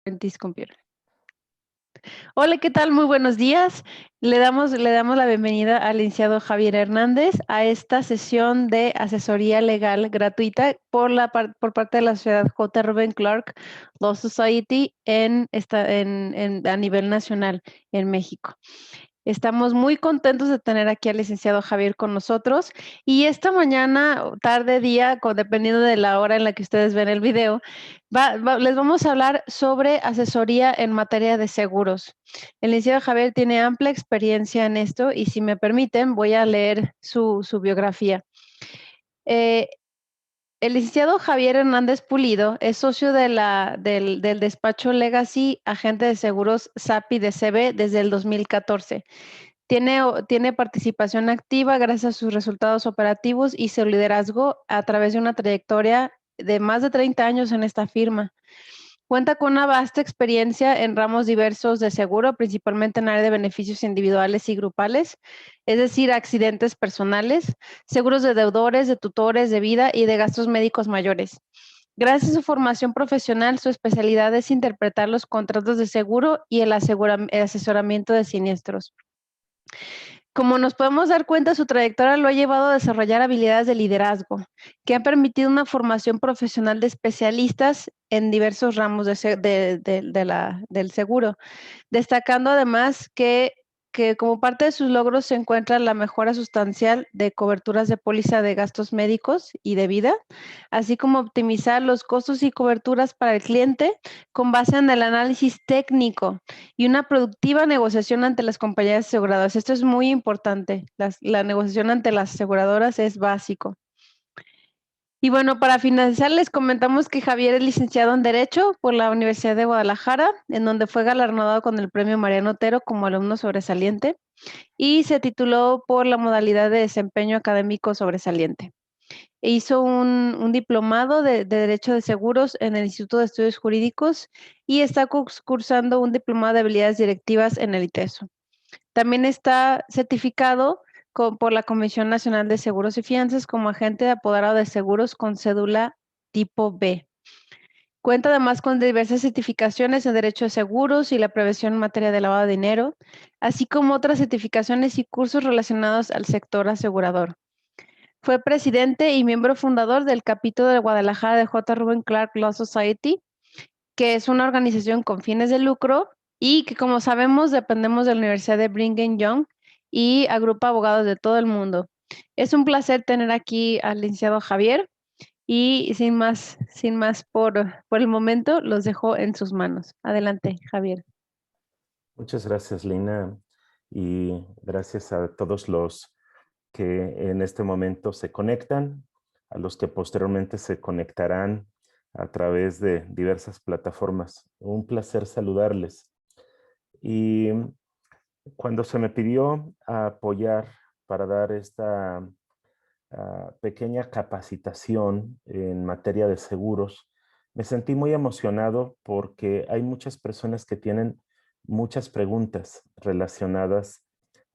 En this computer. Hola, ¿qué tal? Muy buenos días. Le damos la bienvenida al licenciado Javier Hernández a esta sesión de asesoría legal gratuita por parte de la Sociedad J. Reuben Clark Law Society a nivel nacional en México. Estamos muy contentos de tener aquí al licenciado Javier con nosotros y esta mañana, o tarde, día, dependiendo de la hora en la que ustedes ven el video, les vamos a hablar sobre asesoría en materia de seguros. El licenciado Javier tiene amplia experiencia en esto y si me permiten voy a leer su biografía. Eh, el licenciado Javier Hernández Pulido es socio del despacho Legacy, agente de seguros SAPI de CB desde el 2014. Tiene participación activa gracias a sus resultados operativos y su liderazgo a través de una trayectoria de más de 30 años en esta firma. Cuenta con una vasta experiencia en ramos diversos de seguro, principalmente en área de beneficios individuales y grupales, es decir, accidentes personales, seguros de deudores, de tutores, de vida y de gastos médicos mayores. Gracias a su formación profesional, su especialidad es interpretar los contratos de seguro y el asesoramiento de siniestros. Como nos podemos dar cuenta, su trayectoria lo ha llevado a desarrollar habilidades de liderazgo, que han permitido una formación profesional de especialistas en diversos ramos del seguro, destacando además que como parte de sus logros se encuentra la mejora sustancial de coberturas de póliza de gastos médicos y de vida, así como optimizar los costos y coberturas para el cliente con base en el análisis técnico y una productiva negociación ante las compañías aseguradoras. Esto es muy importante. La negociación ante las aseguradoras es básico. Y bueno, para finalizar, les comentamos que Javier es licenciado en Derecho por la Universidad de Guadalajara, en donde fue galardonado con el premio Mariano Otero como alumno sobresaliente y se tituló por la modalidad de desempeño académico sobresaliente. Hizo un diplomado de Derecho de Seguros en el Instituto de Estudios Jurídicos y está cursando un diplomado de habilidades directivas en el ITESO. También está certificado por la Comisión Nacional de Seguros y Fianzas como agente de apoderado de seguros con cédula tipo B. Cuenta además con diversas certificaciones en Derecho de Seguros y la prevención en materia de lavado de dinero, así como otras certificaciones y cursos relacionados al sector asegurador. Fue presidente y miembro fundador del capítulo de Guadalajara de J. Reuben Clark Law Society, que es una organización con fines de lucro y que, como sabemos, dependemos de la Universidad de Brigham Young y agrupa abogados de todo el mundo. Es un placer tener aquí al licenciado Javier y sin más por el momento, los dejo en sus manos. Adelante, Javier. Muchas gracias, Lina, y gracias a todos los que en este momento se conectan, a los que posteriormente se conectarán a través de diversas plataformas. Un placer saludarles. Y cuando se me pidió apoyar para dar esta pequeña capacitación en materia de seguros, me sentí muy emocionado porque hay muchas personas que tienen muchas preguntas relacionadas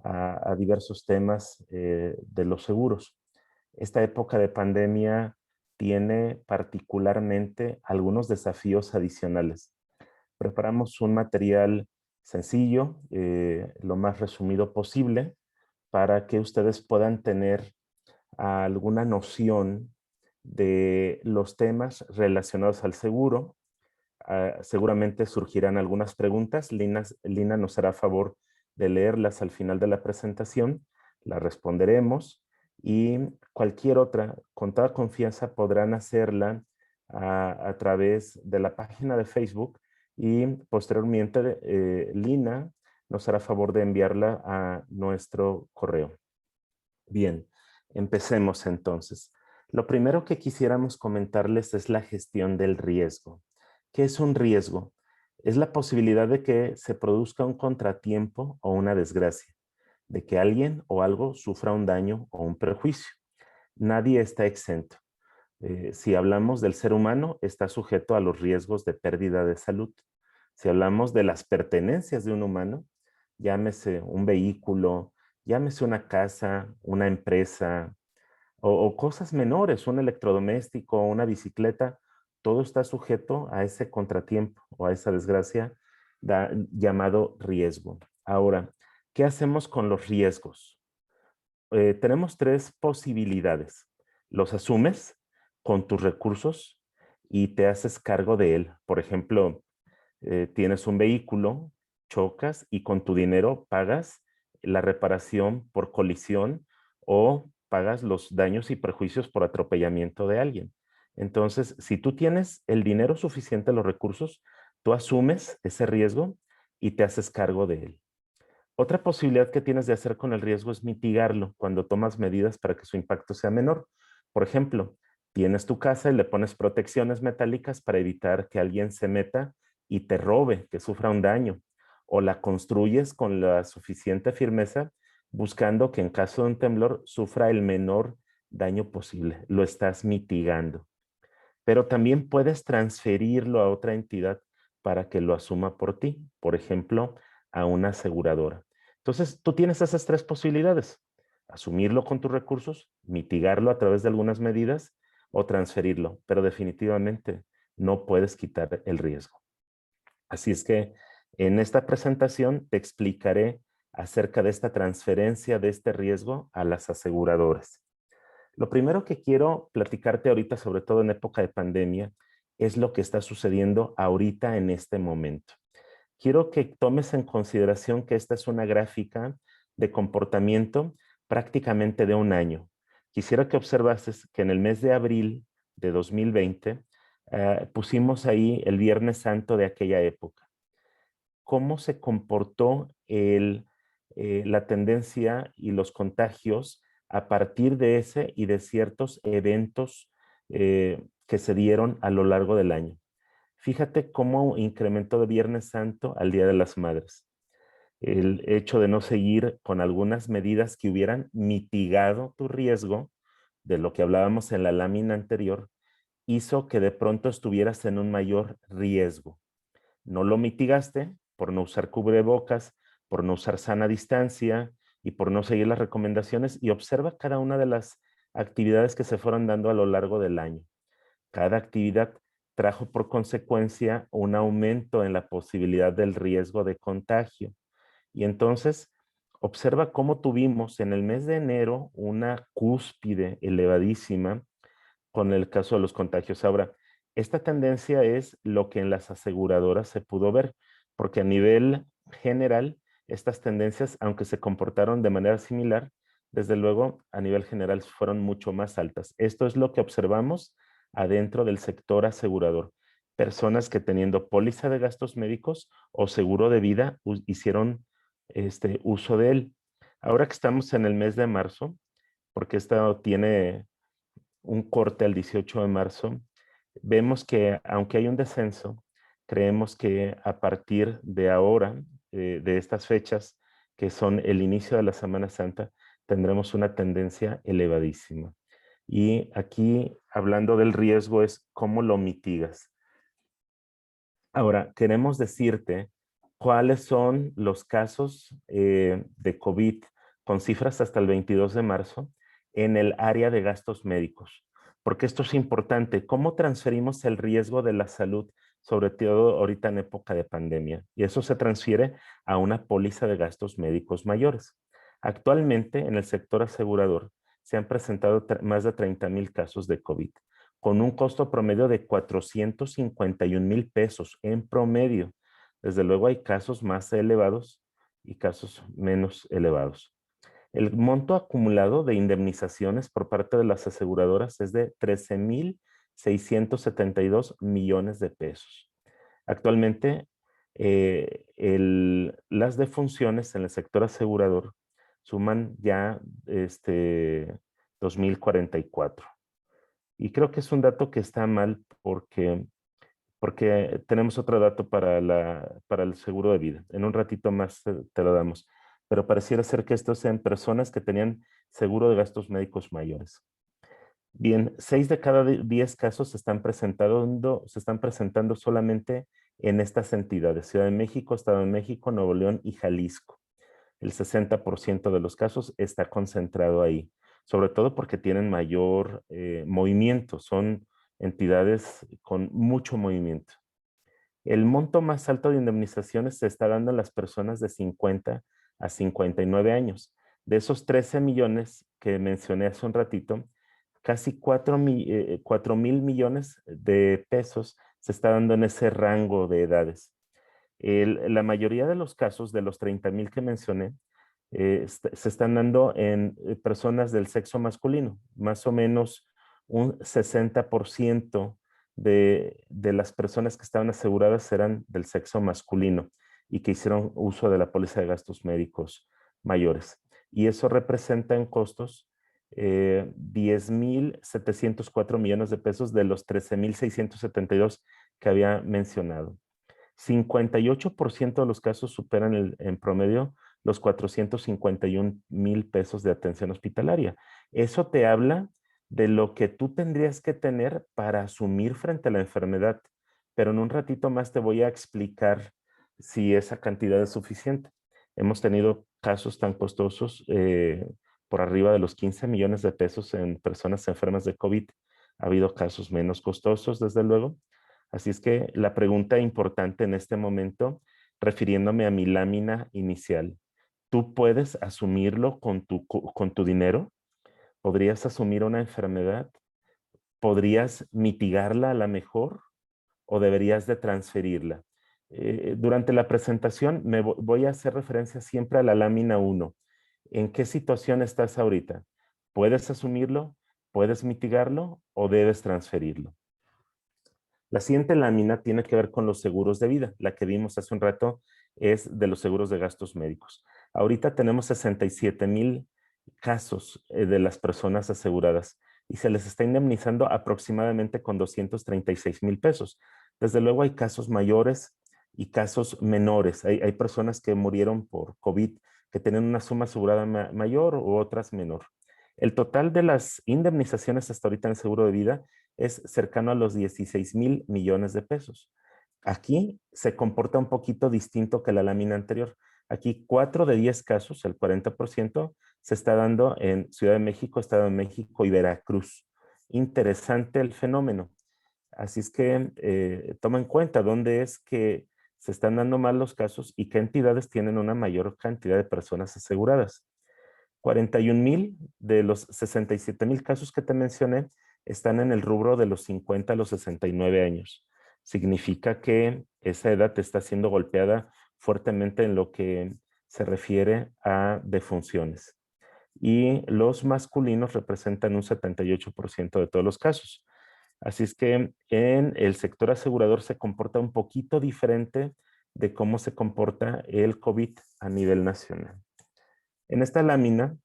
a diversos temas de los seguros. Esta época de pandemia tiene particularmente algunos desafíos adicionales. Preparamos un material sencillo, lo más resumido posible, para que ustedes puedan tener alguna noción de los temas relacionados al seguro. Seguramente surgirán algunas preguntas. Lina nos hará favor de leerlas al final de la presentación. Las responderemos y cualquier otra, con toda confianza, podrán hacerla a través de la página de Facebook y posteriormente Lina nos hará favor de enviarla a nuestro correo. Bien, empecemos entonces. Lo primero que quisiéramos comentarles es la gestión del riesgo. ¿Qué es un riesgo? Es la posibilidad de que se produzca un contratiempo o una desgracia, de que alguien o algo sufra un daño o un perjuicio. Nadie está exento. Si hablamos del ser humano, está sujeto a los riesgos de pérdida de salud. Si hablamos de las pertenencias de un humano, llámese un vehículo, llámese una casa, una empresa o cosas menores, un electrodoméstico, una bicicleta, todo está sujeto a ese contratiempo o a esa desgracia llamado riesgo. Ahora, ¿qué hacemos con los riesgos? Tenemos tres posibilidades. Los asumes con tus recursos y te haces cargo de él. Por ejemplo, tienes un vehículo, chocas y con tu dinero pagas la reparación por colisión o pagas los daños y perjuicios por atropellamiento de alguien. Entonces, si tú tienes el dinero suficiente, los recursos, tú asumes ese riesgo y te haces cargo de él. Otra posibilidad que tienes de hacer con el riesgo es mitigarlo cuando tomas medidas para que su impacto sea menor. Por ejemplo, tienes tu casa y le pones protecciones metálicas para evitar que alguien se meta y te robe, que sufra un daño. O la construyes con la suficiente firmeza buscando que en caso de un temblor sufra el menor daño posible. Lo estás mitigando. Pero también puedes transferirlo a otra entidad para que lo asuma por ti. Por ejemplo, a una aseguradora. Entonces, tú tienes esas tres posibilidades. Asumirlo con tus recursos, mitigarlo a través de algunas medidas o transferirlo. Pero definitivamente no puedes quitar el riesgo. Así es que en esta presentación te explicaré acerca de esta transferencia de este riesgo a las aseguradoras. Lo primero que quiero platicarte ahorita, sobre todo en época de pandemia, es lo que está sucediendo ahorita en este momento. Quiero que tomes en consideración que esta es una gráfica de comportamiento prácticamente de un año. Quisiera que observases que en el mes de abril de 2020 pusimos ahí el Viernes Santo de aquella época. ¿Cómo se comportó la tendencia y los contagios a partir de ese y de ciertos eventos que se dieron a lo largo del año? Fíjate cómo incrementó de Viernes Santo al Día de las Madres. El hecho de no seguir con algunas medidas que hubieran mitigado tu riesgo, de lo que hablábamos en la lámina anterior, hizo que de pronto estuvieras en un mayor riesgo. No lo mitigaste por no usar cubrebocas, por no usar sana distancia y por no seguir las recomendaciones, y observa cada una de las actividades que se fueron dando a lo largo del año. Cada actividad trajo por consecuencia un aumento en la posibilidad del riesgo de contagio. Y entonces, observa cómo tuvimos en el mes de enero una cúspide elevadísima con el caso de los contagios. Ahora, esta tendencia es lo que en las aseguradoras se pudo ver, porque a nivel general, estas tendencias, aunque se comportaron de manera similar, desde luego a nivel general fueron mucho más altas. Esto es lo que observamos adentro del sector asegurador. Personas que teniendo póliza de gastos médicos o seguro de vida hicieron uso de él. Ahora que estamos en el mes de marzo, porque esto tiene un corte al 18 de marzo, vemos que aunque hay un descenso, creemos que a partir de ahora, de estas fechas, que son el inicio de la Semana Santa, tendremos una tendencia elevadísima. Y aquí, hablando del riesgo, es cómo lo mitigas. Ahora, queremos decirte cuáles son los casos de COVID con cifras hasta el 22 de marzo en el área de gastos médicos. Porque esto es importante. ¿Cómo transferimos el riesgo de la salud, sobre todo ahorita en época de pandemia? Y eso se transfiere a una póliza de gastos médicos mayores. Actualmente, en el sector asegurador, se han presentado más de 30,000 casos de COVID, con un costo promedio de 451,000 pesos en promedio. Desde luego hay casos más elevados y casos menos elevados. El monto acumulado de indemnizaciones por parte de las aseguradoras es de 13,672 millones de pesos. Actualmente, las defunciones en el sector asegurador suman ya 2,044. Y creo que es un dato que está mal porque tenemos otro dato para el seguro de vida. En un ratito más te lo damos. Pero pareciera ser que estos sean personas que tenían seguro de gastos médicos mayores. Bien, 6 de cada 10 casos se están presentando solamente en estas entidades: Ciudad de México, Estado de México, Nuevo León y Jalisco. El 60% de los casos está concentrado ahí, sobre todo porque tienen mayor movimiento. Son entidades con mucho movimiento. El monto más alto de indemnizaciones se está dando a las personas de 50 a 59 años. De esos 13 millones que mencioné hace un ratito, casi 4,000 millones de pesos se está dando en ese rango de edades. La mayoría de los casos, de los 30,000 que mencioné, se están dando en personas del sexo masculino. Más o menos un 60% de las personas que estaban aseguradas eran del sexo masculino y que hicieron uso de la póliza de gastos médicos mayores. Y eso representa en costos 10,704 millones de pesos de los 13,672 que había mencionado. 58% de los casos superan en promedio los 451,000 pesos de atención hospitalaria. Eso te habla de lo que tú tendrías que tener para asumir frente a la enfermedad. Pero en un ratito más te voy a explicar si esa cantidad es suficiente. Hemos tenido casos tan costosos por arriba de los 15 millones de pesos en personas enfermas de COVID. Ha habido casos menos costosos, desde luego. Así es que la pregunta importante en este momento, refiriéndome a mi lámina inicial, ¿tú puedes asumirlo con tu dinero? ¿Podrías asumir una enfermedad? ¿Podrías mitigarla a la mejor o deberías de transferirla? Durante la presentación voy a hacer referencia siempre a la lámina 1. ¿En qué situación estás ahorita? ¿Puedes asumirlo? ¿Puedes mitigarlo o debes transferirlo? La siguiente lámina tiene que ver con los seguros de vida. La que vimos hace un rato es de los seguros de gastos médicos. Ahorita tenemos 67,000 casos de las personas aseguradas y se les está indemnizando aproximadamente con 236,000 pesos. Desde luego hay casos mayores y casos menores. Hay personas que murieron por COVID que tienen una suma asegurada mayor u otras menor. El total de las indemnizaciones hasta ahorita en el seguro de vida es cercano a los 16,000 millones de pesos. Aquí se comporta un poquito distinto que la lámina anterior. Aquí 4 de 10 casos, el 40%, se está dando en Ciudad de México, Estado de México y Veracruz. Interesante el fenómeno. Así es que toma en cuenta dónde es que se están dando más los casos y qué entidades tienen una mayor cantidad de personas aseguradas. 41,000 de los 67,000 casos que te mencioné están en el rubro de los 50 a los 69 años. Significa que esa edad está siendo golpeada fuertemente en lo que se refiere a defunciones. Y los masculinos representan un 78% de todos los casos. Así es que en el sector asegurador se comporta un poquito diferente de cómo se comporta el COVID a nivel nacional. En esta lámina,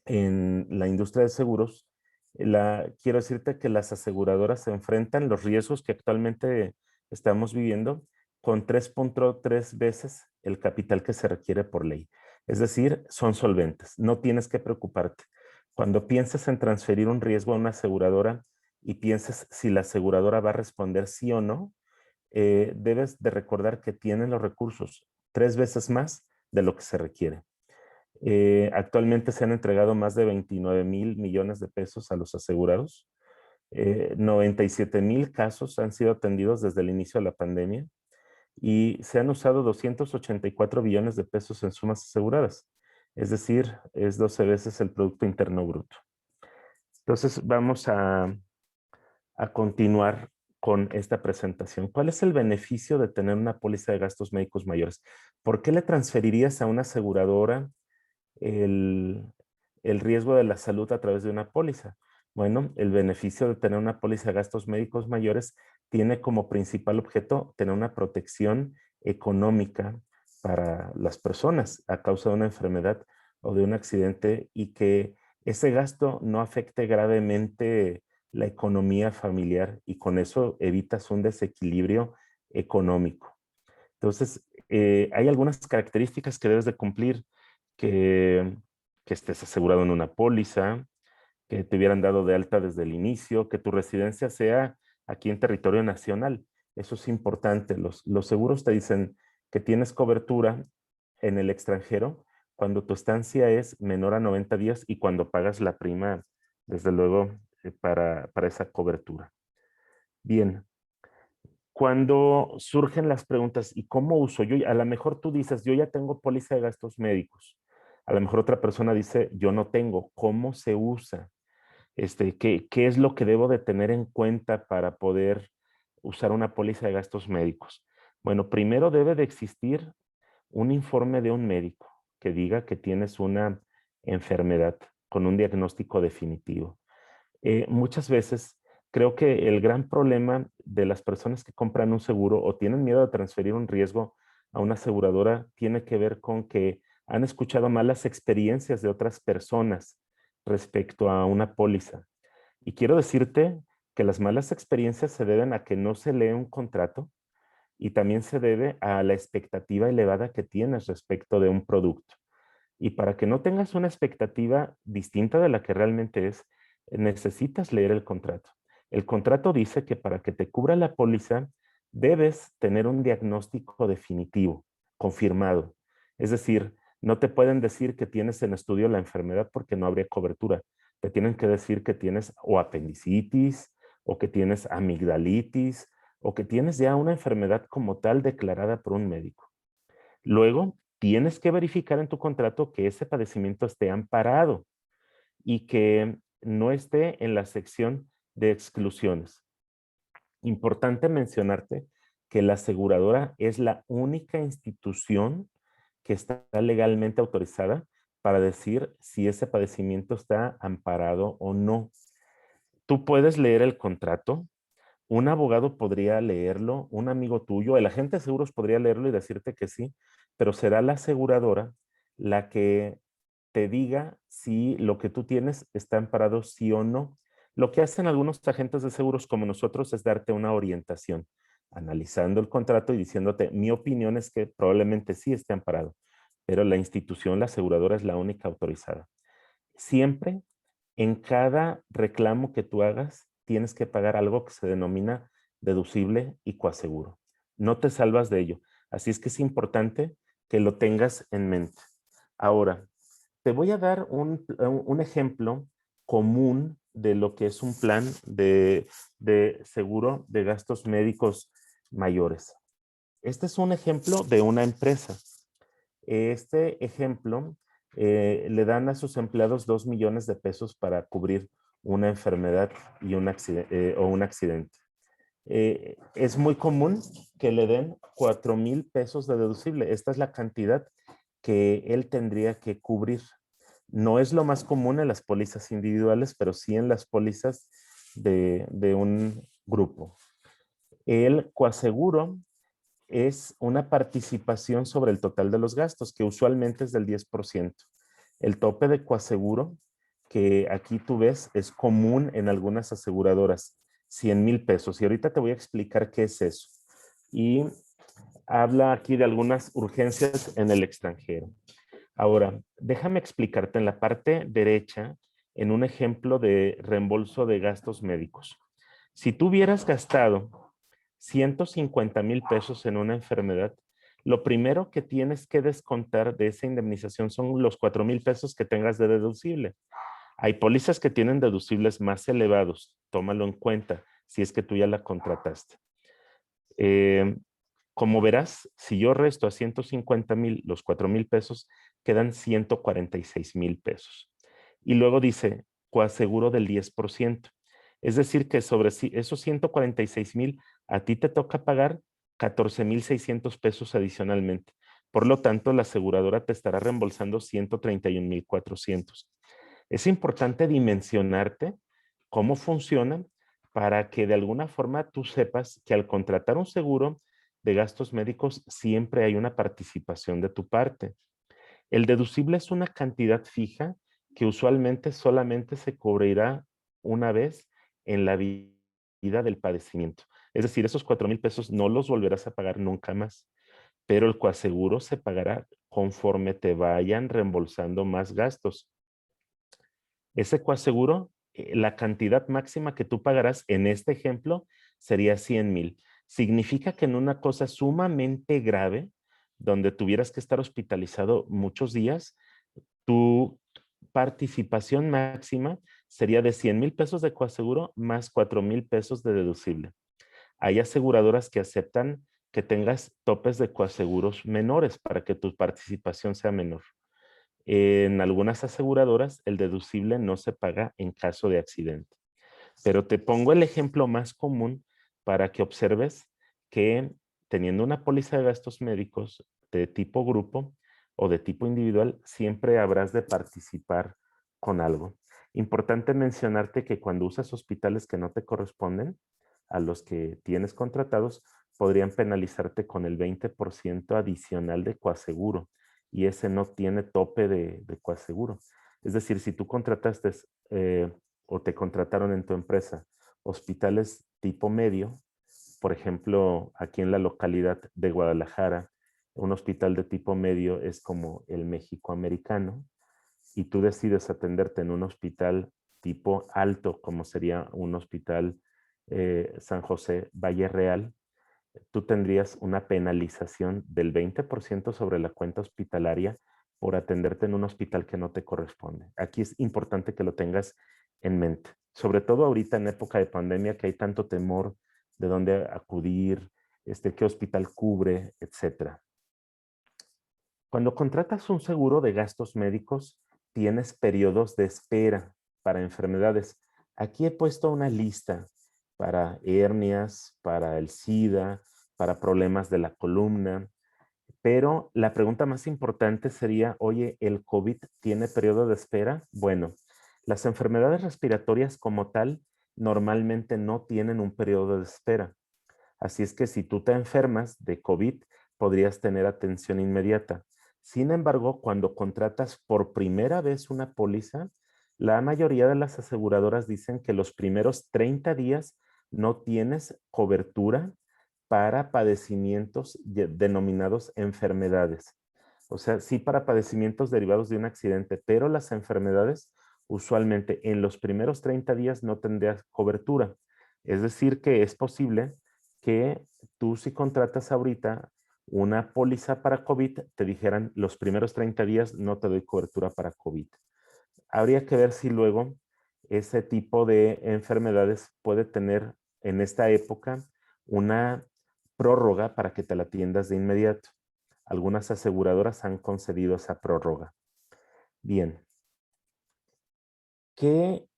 en la industria de seguros, quiero decirte que las aseguradoras se enfrentan los riesgos que actualmente estamos viviendo con 3.3 veces el capital que se requiere por ley. Es decir, son solventes, no tienes que preocuparte. Cuando pienses en transferir un riesgo a una aseguradora y pienses si la aseguradora va a responder sí o no, debes de recordar que tienen los recursos 3 veces más de lo que se requiere. Actualmente se han entregado más de 29,000 millones de pesos a los asegurados. 97,000 casos han sido atendidos desde el inicio de la pandemia y se han usado 284 billones de pesos en sumas aseguradas. Es decir, es 12 veces el Producto Interno Bruto. Entonces vamos a continuar con esta presentación. ¿Cuál es el beneficio de tener una póliza de gastos médicos mayores? ¿Por qué le transferirías a una aseguradora el, el riesgo de la salud a través de una póliza? Bueno, el beneficio de tener una póliza de gastos médicos mayores tiene como principal objeto tener una protección económica para las personas a causa de una enfermedad o de un accidente y que ese gasto no afecte gravemente la economía familiar y con eso evitas un desequilibrio económico. Entonces, hay algunas características que debes de cumplir, que, que estés asegurado en una póliza, que te hubieran dado de alta desde el inicio, que tu residencia sea aquí en territorio nacional. Eso es importante. Los seguros te dicen que tienes cobertura en el extranjero cuando tu estancia es menor a 90 días y cuando pagas la prima, desde luego, para esa cobertura. Bien, cuando surgen las preguntas, ¿y cómo uso? A lo mejor tú dices, yo ya tengo póliza de gastos médicos. A lo mejor otra persona dice, yo no tengo. ¿Cómo se usa? ¿Qué es lo que debo de tener en cuenta para poder usar una póliza de gastos médicos? Bueno, primero debe de existir un informe de un médico que diga que tienes una enfermedad con un diagnóstico definitivo. Muchas veces creo que el gran problema de las personas que compran un seguro o tienen miedo de transferir un riesgo a una aseguradora tiene que ver con que han escuchado malas experiencias de otras personas respecto a una póliza. Y quiero decirte que las malas experiencias se deben a que no se lee un contrato y también se debe a la expectativa elevada que tienes respecto de un producto. Y para que no tengas una expectativa distinta de la que realmente es, necesitas leer el contrato. El contrato dice que para que te cubra la póliza, debes tener un diagnóstico definitivo, confirmado. Es decir, no te pueden decir que tienes en estudio la enfermedad porque no habría cobertura. Te tienen que decir que tienes o apendicitis, o que tienes amigdalitis, o que tienes ya una enfermedad como tal declarada por un médico. Luego, tienes que verificar en tu contrato que ese padecimiento esté amparado y que no esté en la sección de exclusiones. Importante mencionarte que la aseguradora es la única institución que está legalmente autorizada para decir si ese padecimiento está amparado o no. Tú puedes leer el contrato, un abogado podría leerlo, un amigo tuyo, el agente de seguros podría leerlo y decirte que sí, pero será la aseguradora la que te diga si lo que tú tienes está amparado sí o no. Lo que hacen algunos agentes de seguros como nosotros es darte una orientación, analizando el contrato y diciéndote, mi opinión es que probablemente sí esté amparado, pero la institución, la aseguradora es la única autorizada. Siempre en cada reclamo que tú hagas, tienes que pagar algo que se denomina deducible y coaseguro. No te salvas de ello. Así es que es importante que lo tengas en mente. Ahora, te voy a dar un ejemplo común de lo que es un plan de seguro de gastos médicos mayores. Este es un ejemplo de una empresa. Este ejemplo le dan a sus empleados 2 millones de pesos para cubrir una enfermedad y o un accidente. Es muy común que le den 4,000 pesos de deducible. Esta es la cantidad que él tendría que cubrir. No es lo más común en las pólizas individuales, pero sí en las pólizas de un grupo. El coaseguro es una participación sobre el total de los gastos, que usualmente es del 10%. El tope de coaseguro, que aquí tú ves, es común en algunas aseguradoras, 100,000 pesos. Y ahorita te voy a explicar qué es eso. Y habla aquí de algunas urgencias en el extranjero. Ahora, déjame explicarte en la parte derecha, en un ejemplo de reembolso de gastos médicos. Si tú hubieras gastado 150,000 pesos en una enfermedad, lo primero que tienes que descontar de esa indemnización son los 4,000 pesos que tengas de deducible. Hay pólizas que tienen deducibles más elevados, tómalo en cuenta si es que tú ya la contrataste. Como verás, si yo resto a 150,000 los 4,000 pesos, quedan 146,000 pesos. Y luego dice, coaseguro del 10%. Es decir, que sobre esos 146,000, a ti te toca pagar 14,600 pesos adicionalmente. Por lo tanto, la aseguradora te estará reembolsando 131,400. Es importante dimensionarte cómo funcionan para que de alguna forma tú sepas que al contratar un seguro de gastos médicos siempre hay una participación de tu parte. El deducible es una cantidad fija que usualmente solamente se cubrirá una vez en la vida del padecimiento. Es decir, esos 4,000 pesos no los volverás a pagar nunca más, pero el coaseguro se pagará conforme te vayan reembolsando más gastos. Ese coaseguro, la cantidad máxima que tú pagarás en este ejemplo sería 100,000. Significa que en una cosa sumamente grave, donde tuvieras que estar hospitalizado muchos días, tu participación máxima sería de 100,000 pesos de coaseguro más 4,000 pesos de deducible. Hay aseguradoras que aceptan que tengas topes de coaseguros menores para que tu participación sea menor. En algunas aseguradoras, el deducible no se paga en caso de accidente. Pero te pongo el ejemplo más común para que observes que teniendo una póliza de gastos médicos de tipo grupo o de tipo individual, siempre habrás de participar con algo. Importante mencionarte que cuando usas hospitales que no te corresponden, a los que tienes contratados, podrían penalizarte con el 20% adicional de coaseguro y ese no tiene tope de coaseguro. Es decir, si tú contrataste o te contrataron en tu empresa hospitales tipo medio, por ejemplo, aquí en la localidad de Guadalajara, un hospital de tipo medio es como el México americano, y tú decides atenderte en un hospital tipo alto, como sería un hospital San José Valle Real, tú tendrías una penalización del 20% sobre la cuenta hospitalaria por atenderte en un hospital que no te corresponde. Aquí es importante que lo tengas en mente, sobre todo ahorita en época de pandemia que hay tanto temor de dónde acudir, qué hospital cubre, etcétera. Cuando contratas un seguro de gastos médicos, tienes periodos de espera para enfermedades. Aquí he puesto una lista para hernias, para el SIDA, para problemas de la columna, pero la pregunta más importante sería, oye, ¿el COVID tiene periodo de espera? Bueno, las enfermedades respiratorias como tal normalmente no tienen un periodo de espera. Así es que si tú te enfermas de COVID, podrías tener atención inmediata. Sin embargo, cuando contratas por primera vez una póliza, la mayoría de las aseguradoras dicen que los primeros 30 días no tienes cobertura para padecimientos denominados enfermedades. O sea, sí para padecimientos derivados de un accidente, pero las enfermedades usualmente en los primeros 30 días no tendrías cobertura. Es decir, que es posible que tú si contratas ahorita una póliza para COVID, te dijeran los primeros 30 días no te doy cobertura para COVID. Habría que ver si luego ese tipo de enfermedades puede tener en esta época una prórroga para que te la atiendas de inmediato. Algunas aseguradoras han concedido esa prórroga. Bien.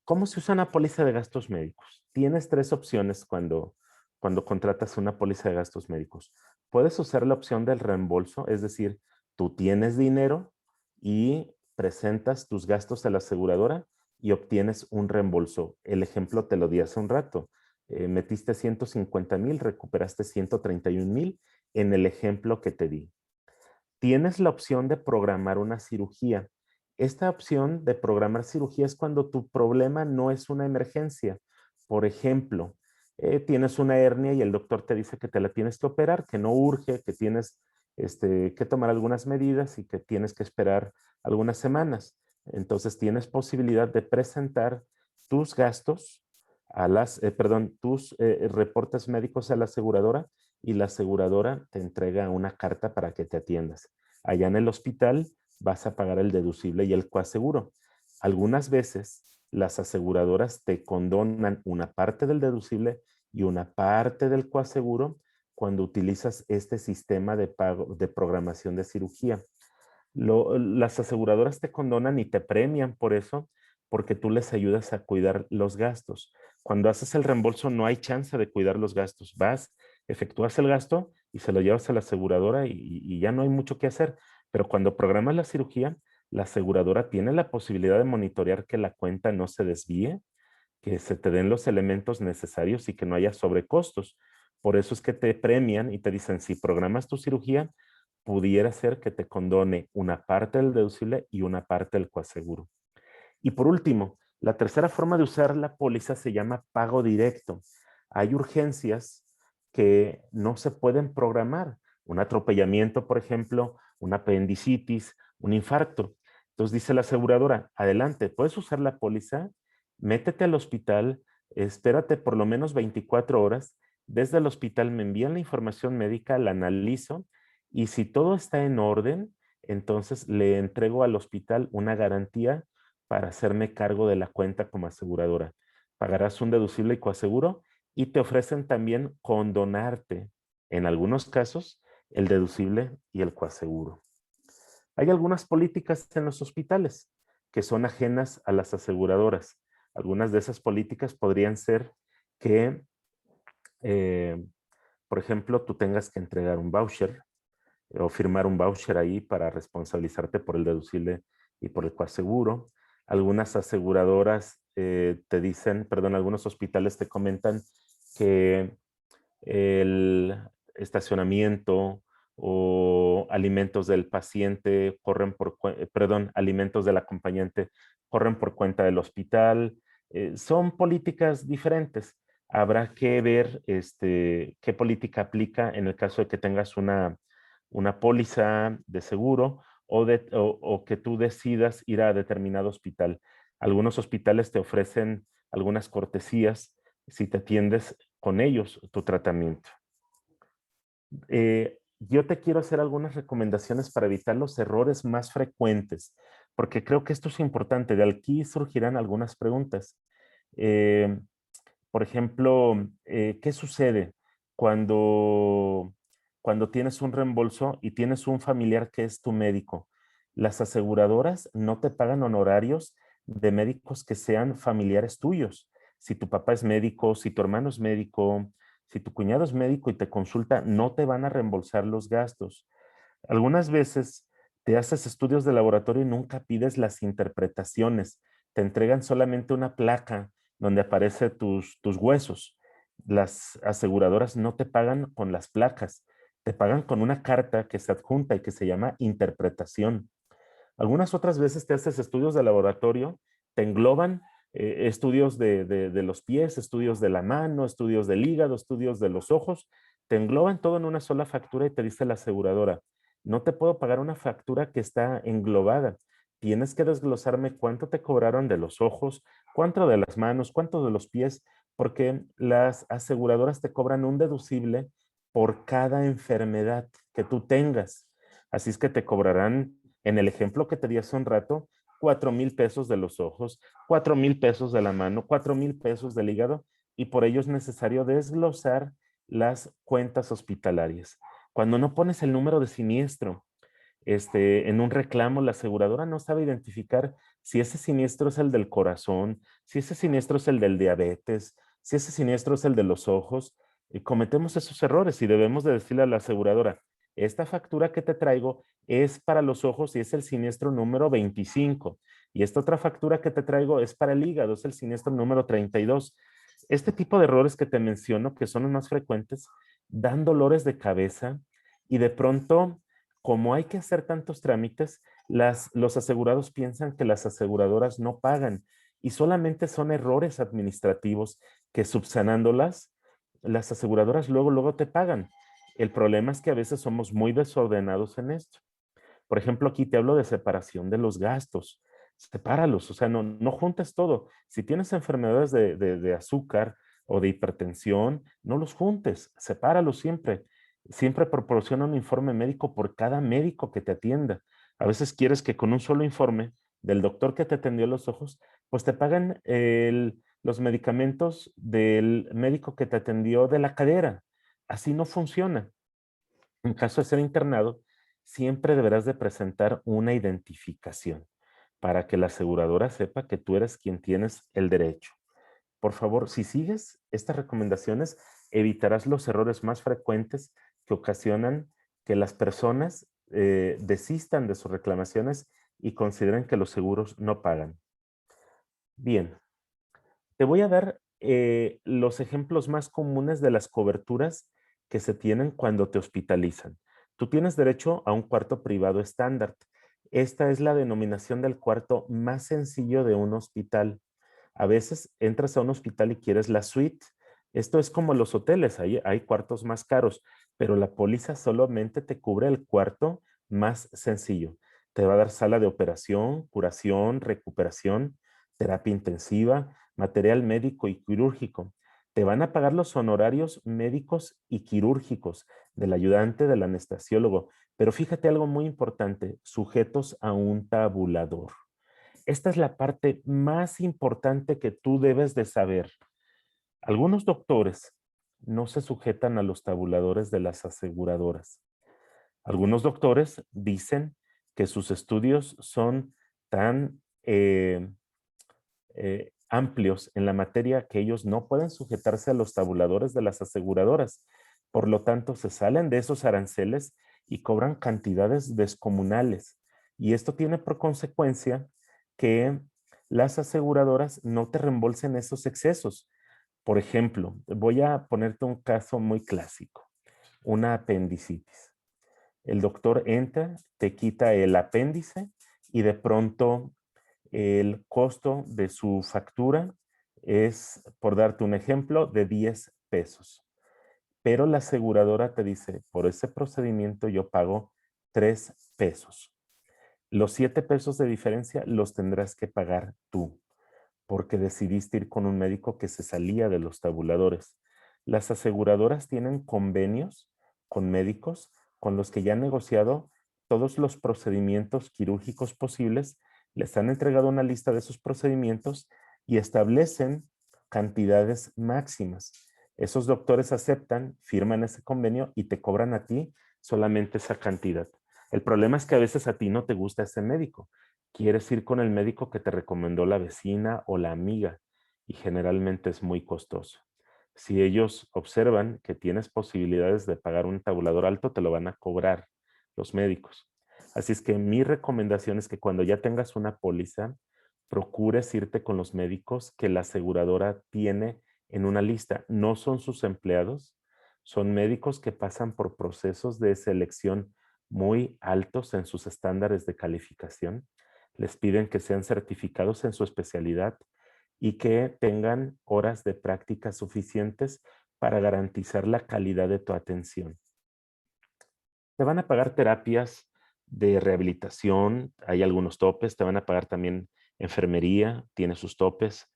¿Cómo se usa una póliza de gastos médicos? Tienes tres opciones cuando contratas una póliza de gastos médicos. Puedes usar la opción del reembolso, es decir, tú tienes dinero y presentas tus gastos a la aseguradora y obtienes un reembolso. El ejemplo te lo di hace un rato. Metiste 150,000, recuperaste 131,000 en el ejemplo que te di. Tienes la opción de programar una cirugía. Esta opción de programar cirugía es cuando tu problema no es una emergencia. Por ejemplo, tienes una hernia y el doctor te dice que te la tienes que operar, que no urge, que tienes que tomar algunas medidas y que tienes que esperar algunas semanas. Entonces tienes posibilidad de presentar tus gastos tus reportes médicos a la aseguradora y la aseguradora te entrega una carta para que te atiendas. Allá en el hospital vas a pagar el deducible y el coaseguro. Algunas veces las aseguradoras te condonan una parte del deducible y una parte del coaseguro cuando utilizas este sistema de pago de programación de cirugía. Las aseguradoras te condonan y te premian por eso, porque tú les ayudas a cuidar los gastos. Cuando haces el reembolso no hay chance de cuidar los gastos. Vas, efectúas el gasto y se lo llevas a la aseguradora y ya no hay mucho que hacer. Pero cuando programas la cirugía, la aseguradora tiene la posibilidad de monitorear que la cuenta no se desvíe, que se te den los elementos necesarios y que no haya sobrecostos. Por eso es que te premian y te dicen, si programas tu cirugía, pudiera ser que te condone una parte del deducible y una parte del coaseguro. Y por último, la tercera forma de usar la póliza se llama pago directo. Hay urgencias que no se pueden programar. Un atropellamiento, por ejemplo, una apendicitis, un infarto. Entonces dice la aseguradora, adelante, puedes usar la póliza, métete al hospital, espérate por lo menos 24 horas. Desde el hospital me envían la información médica, la analizo y si todo está en orden, entonces le entrego al hospital una garantía para hacerme cargo de la cuenta como aseguradora. Pagarás un deducible y coaseguro y te ofrecen también condonarte, en algunos casos, el deducible y el coaseguro. Hay algunas políticas en los hospitales que son ajenas a las aseguradoras. Algunas de esas políticas podrían ser que, eh, por ejemplo, tú tengas que entregar un voucher o firmar un voucher ahí para responsabilizarte por el deducible y por el coaseguro. Algunas aseguradoras te dicen, perdón, algunos hospitales te comentan que el estacionamiento o alimentos del paciente corren por, perdón, alimentos del acompañante corren por cuenta del hospital. Son políticas diferentes. Habrá que ver qué política aplica en el caso de que tengas una póliza de seguro o que tú decidas ir a determinado hospital. Algunos hospitales te ofrecen algunas cortesías si te atiendes con ellos tu tratamiento. Yo te quiero hacer algunas recomendaciones para evitar los errores más frecuentes, porque creo que esto es importante. De aquí surgirán algunas preguntas. Eh, por ejemplo, ¿qué sucede cuando, cuando tienes un reembolso y tienes un familiar que es tu médico? Las aseguradoras no te pagan honorarios de médicos que sean familiares tuyos. Si tu papá es médico, si tu hermano es médico, si tu cuñado es médico y te consulta, no te van a reembolsar los gastos. Algunas veces te haces estudios de laboratorio y nunca pides las interpretaciones. Te entregan solamente una placa donde aparecen tus huesos. Las aseguradoras no te pagan con las placas, te pagan con una carta que se adjunta y que se llama interpretación. Algunas otras veces te haces estudios de laboratorio, te engloban estudios de los pies, estudios de la mano, estudios del hígado, estudios de los ojos, te engloban todo en una sola factura y te dice la aseguradora, no te puedo pagar una factura que está englobada. Tienes que desglosarme cuánto te cobraron de los ojos, cuánto de las manos, cuánto de los pies, porque las aseguradoras te cobran un deducible por cada enfermedad que tú tengas. Así es que te cobrarán, en el ejemplo que te di hace un rato, 4,000 pesos de los ojos, 4,000 pesos de la mano, 4,000 pesos del hígado, y por ello es necesario desglosar las cuentas hospitalarias. Cuando no pones el número de siniestro en un reclamo, la aseguradora no sabe identificar si ese siniestro es el del corazón, si ese siniestro es el del diabetes, si ese siniestro es el de los ojos. Y cometemos esos errores y debemos de decirle a la aseguradora, esta factura que te traigo es para los ojos y es el siniestro número 25. Y esta otra factura que te traigo es para el hígado, es el siniestro número 32. Este tipo de errores que te menciono, que son los más frecuentes, dan dolores de cabeza y de pronto, como hay que hacer tantos trámites, los asegurados piensan que las aseguradoras no pagan y solamente son errores administrativos que subsanándolas, las aseguradoras luego te pagan. El problema es que a veces somos muy desordenados en esto. Por ejemplo, aquí te hablo de separación de los gastos. Sepáralos, o sea, no juntes todo. Si tienes enfermedades de azúcar o de hipertensión, no los juntes, sepáralos siempre. Siempre proporciona un informe médico por cada médico que te atienda. A veces quieres que con un solo informe del doctor que te atendió los ojos, pues te pagan los medicamentos del médico que te atendió de la cadera. Así no funciona. En caso de ser internado, siempre deberás de presentar una identificación para que la aseguradora sepa que tú eres quien tienes el derecho. Por favor, si sigues estas recomendaciones, evitarás los errores más frecuentes que ocasionan que las personas desistan de sus reclamaciones y consideren que los seguros no pagan. Bien, te voy a dar los ejemplos más comunes de las coberturas que se tienen cuando te hospitalizan. Tú tienes derecho a un cuarto privado estándar. Esta es la denominación del cuarto más sencillo de un hospital. A veces entras a un hospital y quieres la suite. Esto es como los hoteles, hay cuartos más caros, pero la póliza solamente te cubre el cuarto más sencillo. Te va a dar sala de operación, curación, recuperación, terapia intensiva, material médico y quirúrgico. Te van a pagar los honorarios médicos y quirúrgicos del ayudante, del anestesiólogo. Pero fíjate algo muy importante, sujetos a un tabulador. Esta es la parte más importante que tú debes de saber. Algunos doctores no se sujetan a los tabuladores de las aseguradoras. Algunos doctores dicen que sus estudios son tan amplios en la materia que ellos no pueden sujetarse a los tabuladores de las aseguradoras. Por lo tanto, se salen de esos aranceles y cobran cantidades descomunales. Y esto tiene por consecuencia que las aseguradoras no te reembolsen esos excesos. Por ejemplo, voy a ponerte un caso muy clásico, una apendicitis. El doctor entra, te quita el apéndice y de pronto el costo de su factura es, por darte un ejemplo, de 10 pesos. Pero la aseguradora te dice, por ese procedimiento yo pago 3 pesos. Los 7 pesos de diferencia los tendrás que pagar tú, porque decidiste ir con un médico que se salía de los tabuladores. Las aseguradoras tienen convenios con médicos con los que ya han negociado todos los procedimientos quirúrgicos posibles, les han entregado una lista de esos procedimientos y establecen cantidades máximas. Esos doctores aceptan, firman ese convenio y te cobran a ti solamente esa cantidad. El problema es que a veces a ti no te gusta ese médico. Quieres ir con el médico que te recomendó la vecina o la amiga y generalmente es muy costoso. Si ellos observan que tienes posibilidades de pagar un tabulador alto, te lo van a cobrar los médicos. Así es que mi recomendación es que cuando ya tengas una póliza, procures irte con los médicos que la aseguradora tiene en una lista. No son sus empleados, son médicos que pasan por procesos de selección muy altos en sus estándares de calificación. Les piden que sean certificados en su especialidad y que tengan horas de práctica suficientes para garantizar la calidad de tu atención. Te van a pagar terapias de rehabilitación, hay algunos topes, te van a pagar también enfermería, tiene sus topes,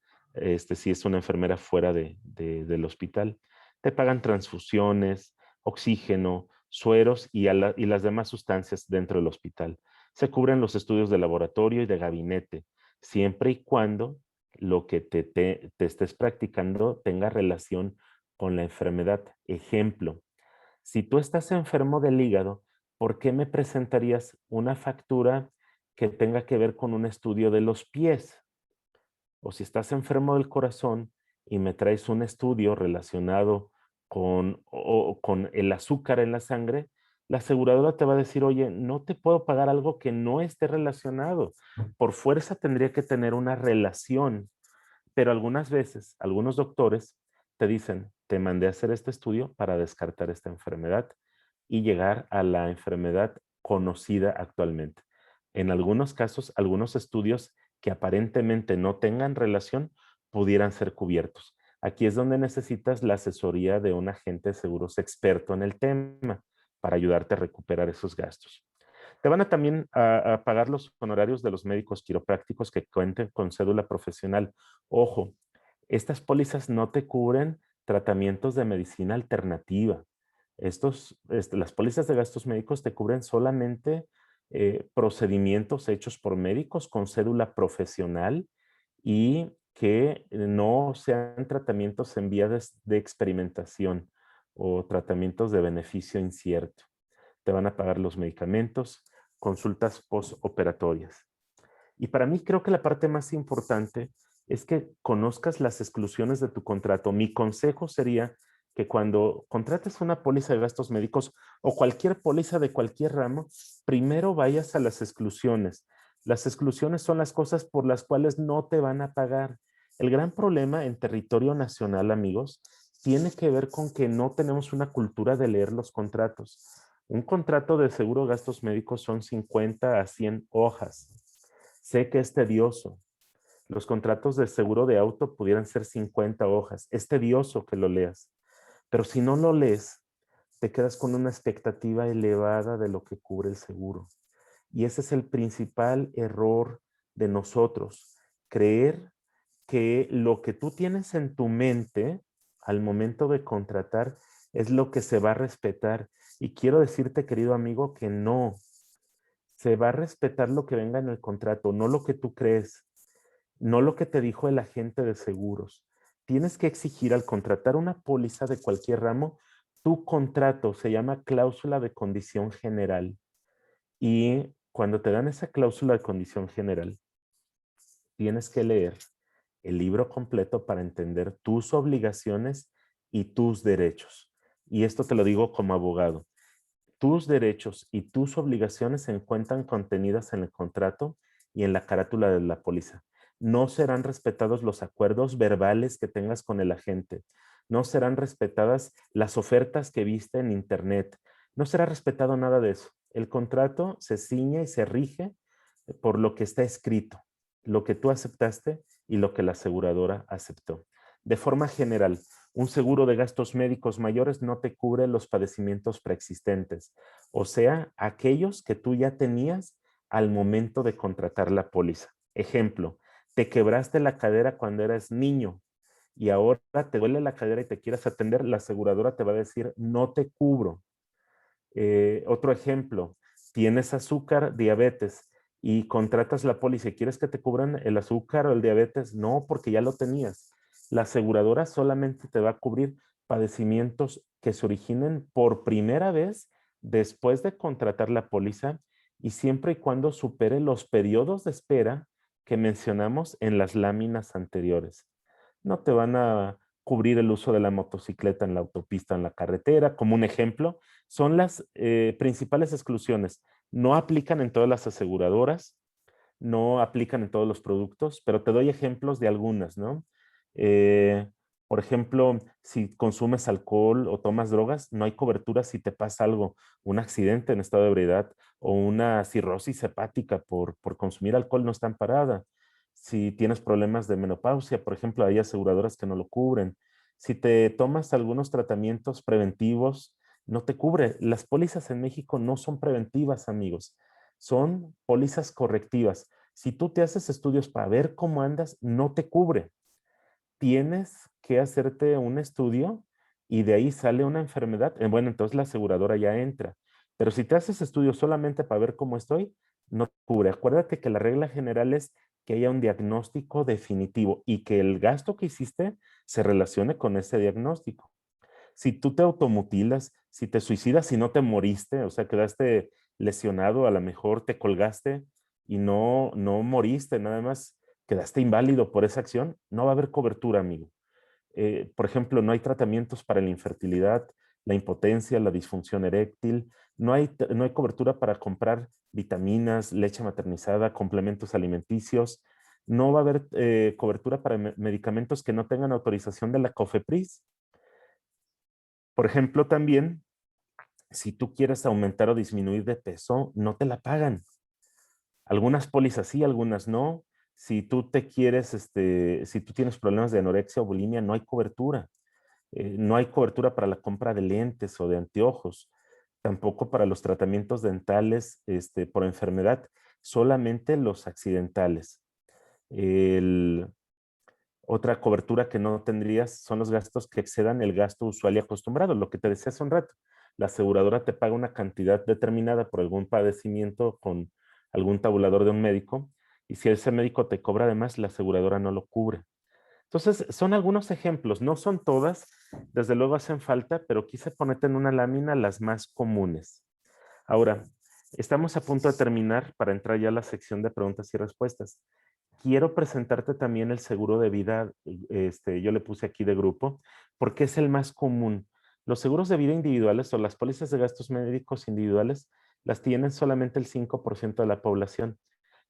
si es una enfermera fuera del hospital. Te pagan transfusiones, oxígeno, sueros y las demás sustancias dentro del hospital. Se cubren los estudios de laboratorio y de gabinete, siempre y cuando lo que te estés practicando tenga relación con la enfermedad. Ejemplo, si tú estás enfermo del hígado, ¿por qué me presentarías una factura que tenga que ver con un estudio de los pies? O si estás enfermo del corazón y me traes un estudio relacionado con el azúcar en la sangre, la aseguradora te va a decir, oye, no te puedo pagar algo que no esté relacionado. Por fuerza tendría que tener una relación, pero algunas veces, algunos doctores te dicen, te mandé a hacer este estudio para descartar esta enfermedad y llegar a la enfermedad conocida actualmente. En algunos casos, algunos estudios que aparentemente no tengan relación pudieran ser cubiertos. Aquí es donde necesitas la asesoría de un agente de seguros experto en el tema para ayudarte a recuperar esos gastos. Te van a también a pagar los honorarios de los médicos quiroprácticos que cuenten con cédula profesional. Ojo, estas pólizas no te cubren tratamientos de medicina alternativa. Las pólizas de gastos médicos te cubren solamente procedimientos hechos por médicos con cédula profesional y que no sean tratamientos en vías de experimentación o tratamientos de beneficio incierto. Te van a pagar los medicamentos, consultas postoperatorias. Y para mí creo que la parte más importante es que conozcas las exclusiones de tu contrato. Mi consejo sería que cuando contrates una póliza de gastos médicos o cualquier póliza de cualquier ramo, primero vayas a las exclusiones. Las exclusiones son las cosas por las cuales no te van a pagar. El gran problema en territorio nacional, amigos, tiene que ver con que no tenemos una cultura de leer los contratos. Un contrato de seguro de gastos médicos son 50 a 100 hojas. Sé que es tedioso. Los contratos de seguro de auto pudieran ser 50 hojas. Es tedioso que lo leas. Pero si no lo lees, te quedas con una expectativa elevada de lo que cubre el seguro. Y ese es el principal error de nosotros. Creer que lo que tú tienes en tu mente al momento de contratar es lo que se va a respetar. Y quiero decirte, querido amigo, que no. Se va a respetar lo que venga en el contrato, no lo que tú crees, no lo que te dijo el agente de seguros. tienes que exigir al contratar una póliza de cualquier ramo, tu contrato se llama cláusula de condición general. Y cuando te dan esa cláusula de condición general, tienes que leer el libro completo para entender tus obligaciones y tus derechos. Y esto te lo digo como abogado. Tus derechos y tus obligaciones se encuentran contenidas en el contrato y en la carátula de la póliza. No serán respetados los acuerdos verbales que tengas con el agente. No serán respetadas las ofertas que viste en internet. No será respetado nada de eso. El contrato se ciñe y se rige por lo que está escrito, lo que tú aceptaste y lo que la aseguradora aceptó. De forma general, un seguro de gastos médicos mayores no te cubre los padecimientos preexistentes, o sea, aquellos que tú ya tenías al momento de contratar la póliza. Ejemplo, te quebraste la cadera cuando eras niño y ahora te duele la cadera y te quieres atender, la aseguradora te va a decir, no te cubro. Otro ejemplo, tienes azúcar, diabetes y contratas la póliza y quieres que te cubran el azúcar o el diabetes, no, porque ya lo tenías. La aseguradora solamente te va a cubrir padecimientos que se originen por primera vez después de contratar la póliza y siempre y cuando supere los periodos de espera que mencionamos en las láminas anteriores. No te van a cubrir el uso de la motocicleta en la autopista, en la carretera, como un ejemplo. Son las principales exclusiones. No aplican en todas las aseguradoras, no aplican en todos los productos, pero te doy ejemplos de algunas, ¿no? Eh, por ejemplo, si consumes alcohol o tomas drogas, no hay cobertura si te pasa algo, un accidente en estado de ebriedad o una cirrosis hepática por consumir alcohol no está amparada. Si tienes problemas de menopausia, por ejemplo, hay aseguradoras que no lo cubren. Si te tomas algunos tratamientos preventivos, no te cubre. Las pólizas en México no son preventivas, amigos. Son pólizas correctivas. Si tú te haces estudios para ver cómo andas, no te cubre. Tienes que hacerte un estudio y de ahí sale una enfermedad. Bueno, entonces la aseguradora ya entra. Pero si te haces estudios solamente para ver cómo estoy, no te cubre. Acuérdate que la regla general es que haya un diagnóstico definitivo y que el gasto que hiciste se relacione con ese diagnóstico. Si tú te automutilas, si te suicidas, si no te moriste, o sea, quedaste lesionado, a lo mejor te colgaste y no moriste, nada más quedaste inválido por esa acción, no va a haber cobertura, amigo. Por ejemplo, no hay tratamientos para la infertilidad, la impotencia, la disfunción eréctil, no hay cobertura para comprar vitaminas, leche maternizada, complementos alimenticios, no va a haber cobertura para medicamentos que no tengan autorización de la COFEPRIS. Por ejemplo, también, si tú quieres aumentar o disminuir de peso, no te la pagan. Algunas pólizas sí, algunas no. Si tú te quieres, si tú tienes problemas de anorexia o bulimia, no hay cobertura. No hay cobertura para la compra de lentes o de anteojos. Tampoco para los tratamientos dentales, por enfermedad. Solamente los accidentales. Otra cobertura que no tendrías son los gastos que excedan el gasto usual y acostumbrado, lo que te decía hace un rato. La aseguradora te paga una cantidad determinada por algún padecimiento con algún tabulador de un médico y si ese médico te cobra además, la aseguradora no lo cubre. Entonces, son algunos ejemplos, no son todas, desde luego hacen falta, pero quise ponerte en una lámina las más comunes. Ahora, estamos a punto de terminar para entrar ya a la sección de preguntas y respuestas. Quiero presentarte también el seguro de vida, yo le puse aquí de grupo, porque es el más común. Los seguros de vida individuales o las pólizas de gastos médicos individuales las tienen solamente el 5% de la población,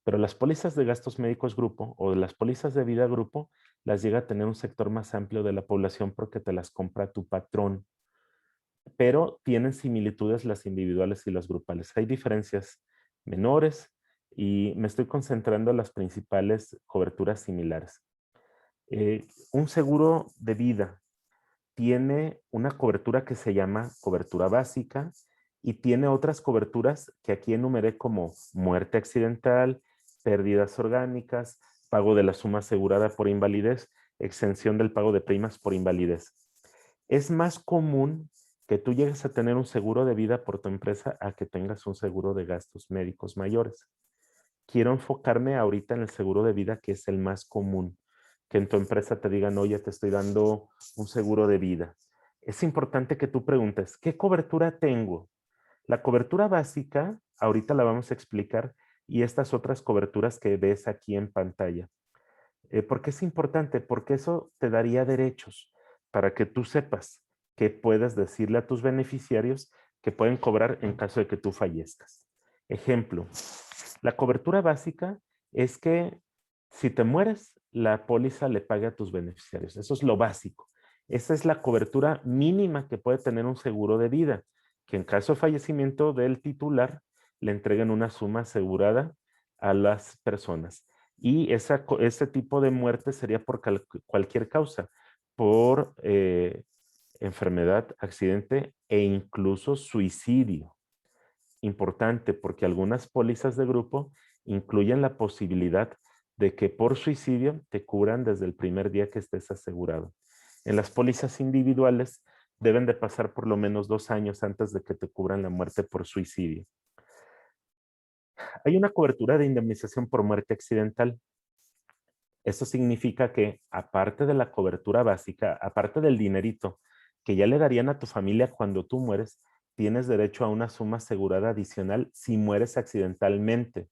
pero las pólizas de gastos médicos grupo o las pólizas de vida grupo las llega a tener un sector más amplio de la población porque te las compra tu patrón, pero tienen similitudes las individuales y las grupales. Hay diferencias menores y me estoy concentrando en las principales coberturas similares. Un seguro de vida tiene una cobertura que se llama cobertura básica y tiene otras coberturas que aquí enumeré como muerte accidental, pérdidas orgánicas, pago de la suma asegurada por invalidez, exención del pago de primas por invalidez. Es más común que tú llegues a tener un seguro de vida por tu empresa a que tengas un seguro de gastos médicos mayores. Quiero enfocarme ahorita en el seguro de vida que es el más común, que en tu empresa te digan, oye, te estoy dando un seguro de vida. Es importante que tú preguntes, ¿qué cobertura tengo? La cobertura básica, ahorita la vamos a explicar, y estas otras coberturas que ves aquí en pantalla. ¿Por qué es importante? Porque eso te daría derechos para que tú sepas que puedes decirle a tus beneficiarios que pueden cobrar en caso de que tú fallezcas. Ejemplo, la cobertura básica es que si te mueres, la póliza le pague a tus beneficiarios. Eso es lo básico. Esa es la cobertura mínima que puede tener un seguro de vida, que en caso de fallecimiento del titular, le entreguen una suma asegurada a las personas. Y ese tipo de muerte sería por cualquier causa, por enfermedad, accidente e incluso suicidio. Importante porque algunas pólizas de grupo incluyen la posibilidad de que por suicidio te cubran desde el primer día que estés asegurado. En las pólizas individuales deben de pasar por lo menos 2 años antes de que te cubran la muerte por suicidio. Hay una cobertura de indemnización por muerte accidental. Eso significa que aparte de la cobertura básica, aparte del dinerito que ya le darían a tu familia cuando tú mueres, tienes derecho a una suma asegurada adicional si mueres accidentalmente.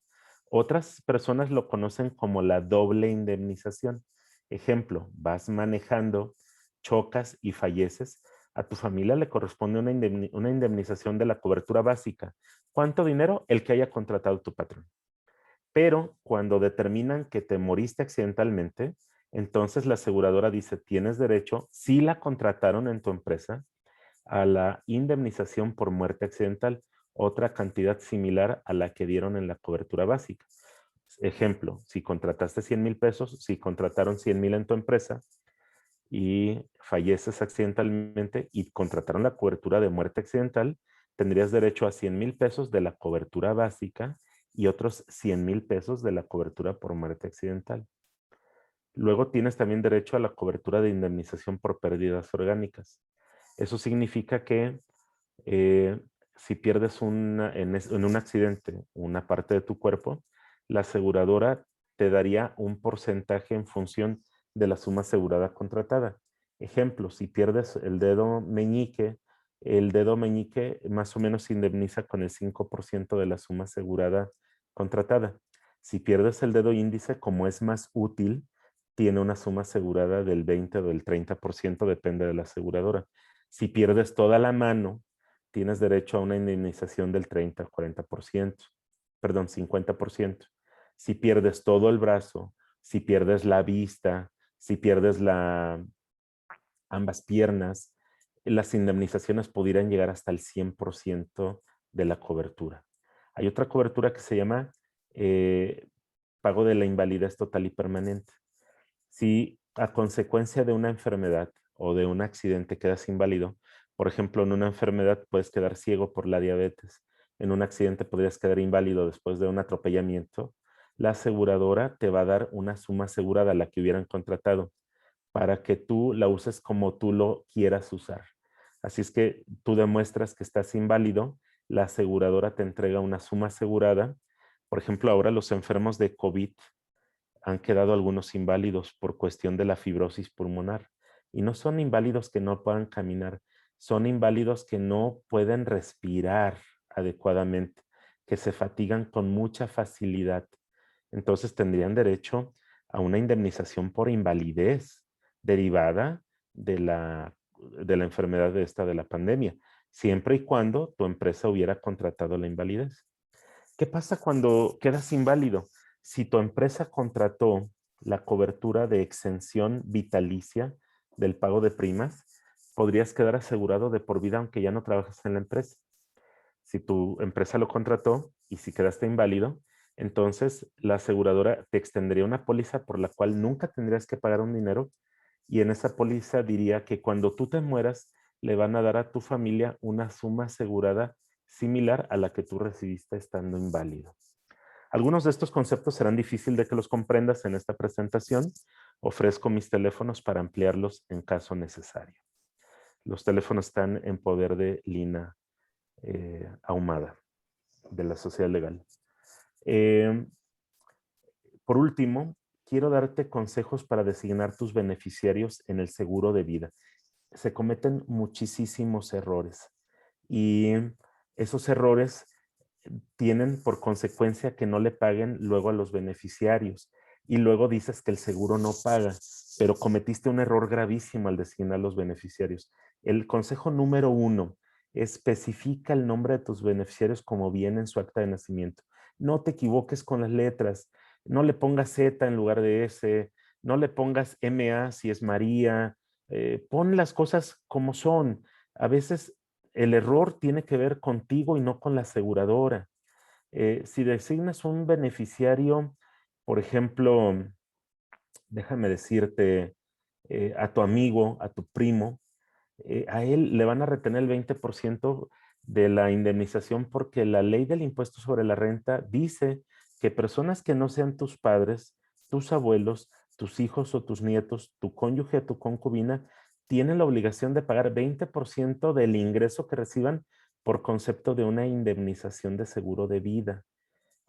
Otras personas lo conocen como la doble indemnización. Ejemplo, vas manejando, chocas y falleces. A tu familia le corresponde una indemnización de la cobertura básica. ¿Cuánto dinero? El que haya contratado tu patrón. Pero cuando determinan que te moriste accidentalmente, entonces la aseguradora dice, tienes derecho, si la contrataron en tu empresa, a la indemnización por muerte accidental, otra cantidad similar a la que dieron en la cobertura básica. Ejemplo, si contrataste 100,000 pesos, si contrataron 100,000 en tu empresa y falleces accidentalmente y contrataron la cobertura de muerte accidental, tendrías derecho a 100,000 pesos de la cobertura básica y otros 100,000 pesos de la cobertura por muerte accidental. Luego tienes también derecho a la cobertura de indemnización por pérdidas orgánicas. Eso significa que si pierdes en un accidente una parte de tu cuerpo, la aseguradora te daría un porcentaje en función de la suma asegurada contratada. Ejemplo, si pierdes el dedo meñique más o menos se indemniza con el 5% de la suma asegurada contratada. Si pierdes el dedo índice, como es más útil, tiene una suma asegurada del 20 o del 30%, depende de la aseguradora. Si pierdes toda la mano, tienes derecho a una indemnización del 30 al 40%, perdón, 50%. Si pierdes todo el brazo, si pierdes la vista, si pierdes ambas piernas, las indemnizaciones pudieran llegar hasta el 100% de la cobertura. Hay otra cobertura que se llama pago de la invalidez total y permanente. Si a consecuencia de una enfermedad o de un accidente quedas inválido, por ejemplo, en una enfermedad puedes quedar ciego por la diabetes, en un accidente podrías quedar inválido después de un atropellamiento, la aseguradora te va a dar una suma asegurada, la que hubieran contratado, para que tú la uses como tú lo quieras usar. Así es que tú demuestras que estás inválido, la aseguradora te entrega una suma asegurada. Por ejemplo, ahora los enfermos de COVID han quedado algunos inválidos por cuestión de la fibrosis pulmonar. Y no son inválidos que no puedan caminar, son inválidos que no pueden respirar adecuadamente, que se fatigan con mucha facilidad. Entonces tendrían derecho a una indemnización por invalidez derivada de la enfermedad de la pandemia, siempre y cuando tu empresa hubiera contratado la invalidez. ¿Qué pasa cuando quedas inválido? Si tu empresa contrató la cobertura de exención vitalicia del pago de primas, podrías quedar asegurado de por vida aunque ya no trabajes en la empresa. Si tu empresa lo contrató y si quedaste inválido, entonces la aseguradora te extendería una póliza por la cual nunca tendrías que pagar un dinero y en esa póliza diría que cuando tú te mueras le van a dar a tu familia una suma asegurada similar a la que tú recibiste estando inválido. Algunos de estos conceptos serán difíciles de que los comprendas en esta presentación. Ofrezco mis teléfonos para ampliarlos en caso necesario. Los teléfonos están en poder de Lina Ahumada, de la Sociedad Legal. Por último, quiero darte consejos para designar tus beneficiarios en el seguro de vida. Se cometen muchísimos errores y esos errores tienen por consecuencia que no le paguen luego a los beneficiarios y luego dices que el seguro no paga, pero cometiste un error gravísimo al designar los beneficiarios. El consejo número 1, especifica el nombre de tus beneficiarios como viene en su acta de nacimiento. No te equivoques con las letras, no le pongas Z en lugar de S, no le pongas MA si es María, pon las cosas como son. A veces el error tiene que ver contigo y no con la aseguradora. Si designas un beneficiario, por ejemplo, déjame decirte, a tu amigo, a tu primo, a él le van a retener el 20% de la indemnización porque la ley del impuesto sobre la renta dice que personas que no sean tus padres, tus abuelos, tus hijos o tus nietos, tu cónyuge o tu concubina, tienen la obligación de pagar 20% del ingreso que reciban por concepto de una indemnización de seguro de vida.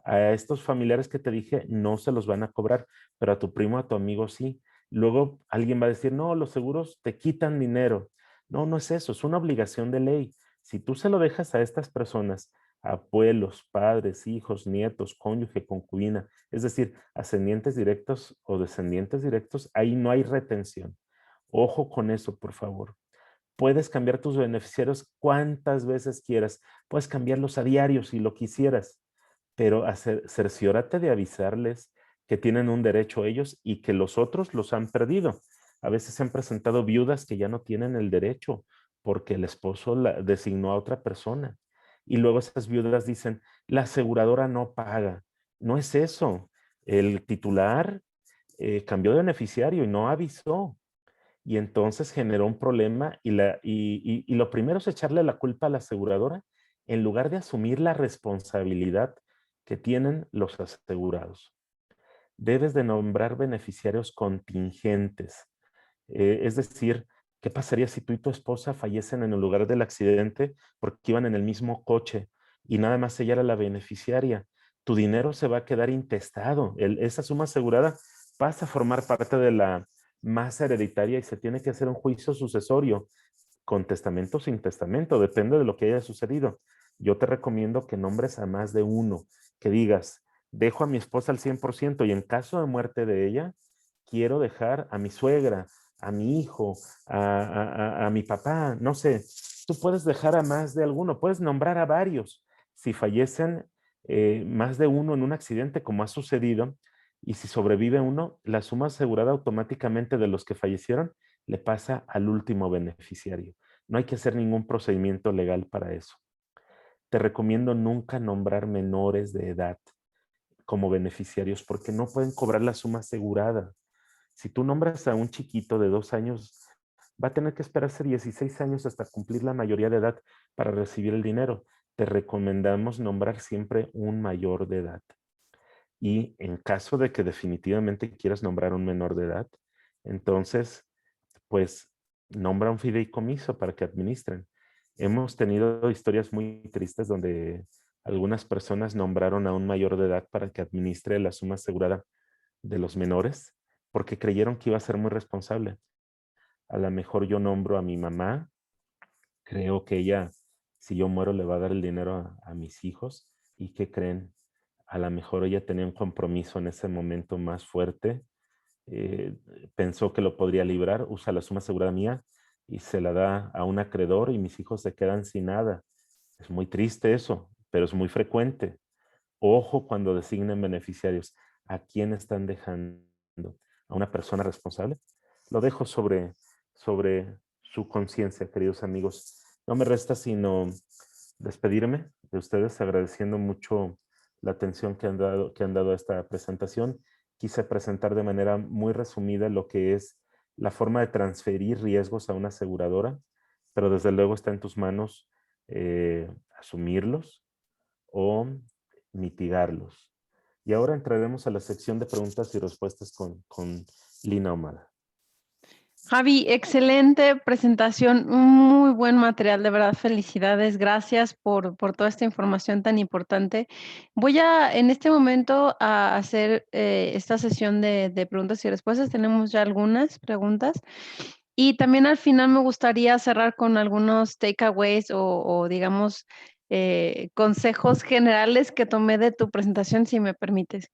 A estos familiares que te dije no se los van a cobrar, pero a tu primo, a tu amigo sí. Luego alguien va a decir, no, los seguros te quitan dinero. No, no es eso, es una obligación de ley. Si tú se lo dejas a estas personas, abuelos, padres, hijos, nietos, cónyuge, concubina, es decir, ascendientes directos o descendientes directos, ahí no hay retención. Ojo con eso, por favor. Puedes cambiar tus beneficiarios cuantas veces quieras. Puedes cambiarlos a diario si lo quisieras, pero cerciórate de avisarles que tienen un derecho ellos y que los otros los han perdido. A veces se han presentado viudas que ya no tienen el derecho porque el esposo la designó a otra persona. Y luego esas viudas dicen, la aseguradora no paga. No es eso. El titular cambió de beneficiario y no avisó. Y entonces generó un problema y lo primero es echarle la culpa a la aseguradora en lugar de asumir la responsabilidad que tienen los asegurados. Debes de nombrar beneficiarios contingentes. Es decir, ¿qué pasaría si tú y tu esposa fallecen en el lugar del accidente porque iban en el mismo coche y nada más ella era la beneficiaria? Tu dinero se va a quedar intestado. Esa suma asegurada pasa a formar parte de la masa hereditaria y se tiene que hacer un juicio sucesorio con testamento o sin testamento, depende de lo que haya sucedido. Yo te recomiendo que nombres a más de uno, que digas, dejo a mi esposa al 100% y en caso de muerte de ella, quiero dejar a mi suegra, a mi hijo, a mi papá, no sé. Tú puedes dejar a más de alguno, puedes nombrar a varios. Si fallecen más de uno en un accidente, como ha sucedido, y si sobrevive uno, la suma asegurada automáticamente de los que fallecieron le pasa al último beneficiario. No hay que hacer ningún procedimiento legal para eso. Te recomiendo nunca nombrar menores de edad como beneficiarios porque no pueden cobrar la suma asegurada. Si tú nombras a un chiquito de 2 años, va a tener que esperarse 16 años hasta cumplir la mayoría de edad para recibir el dinero. Te recomendamos nombrar siempre un mayor de edad. Y en caso de que definitivamente quieras nombrar un menor de edad, entonces, pues, nombra un fideicomiso para que administren. Hemos tenido historias muy tristes donde algunas personas nombraron a un mayor de edad para que administre la suma asegurada de los menores porque creyeron que iba a ser muy responsable. A lo mejor yo nombro a mi mamá, creo que ella, si yo muero, le va a dar el dinero a mis hijos. ¿Y qué creen? A lo mejor ella tenía un compromiso en ese momento más fuerte, eh, pensó que lo podría librar, usa la suma asegurada mía y se la da a un acreedor y mis hijos se quedan sin nada. Es muy triste eso, pero es muy frecuente. Ojo cuando designen beneficiarios. ¿A quién están dejando? ¿A una persona responsable? Lo dejo sobre su conciencia, queridos amigos. No me resta sino despedirme de ustedes agradeciendo mucho la atención que han dado a esta presentación. Quise presentar de manera muy resumida lo que es la forma de transferir riesgos a una aseguradora, pero desde luego está en tus manos asumirlos o mitigarlos. Y ahora entraremos a la sección de preguntas y respuestas con Lina Ahumada. Javi, excelente presentación, un muy buen material, de verdad, felicidades, gracias por toda esta información tan importante. Voy en este momento a hacer esta sesión de preguntas y respuestas, tenemos ya algunas preguntas y también al final me gustaría cerrar con algunos takeaways o digamos consejos generales que tomé de tu presentación, si me permites.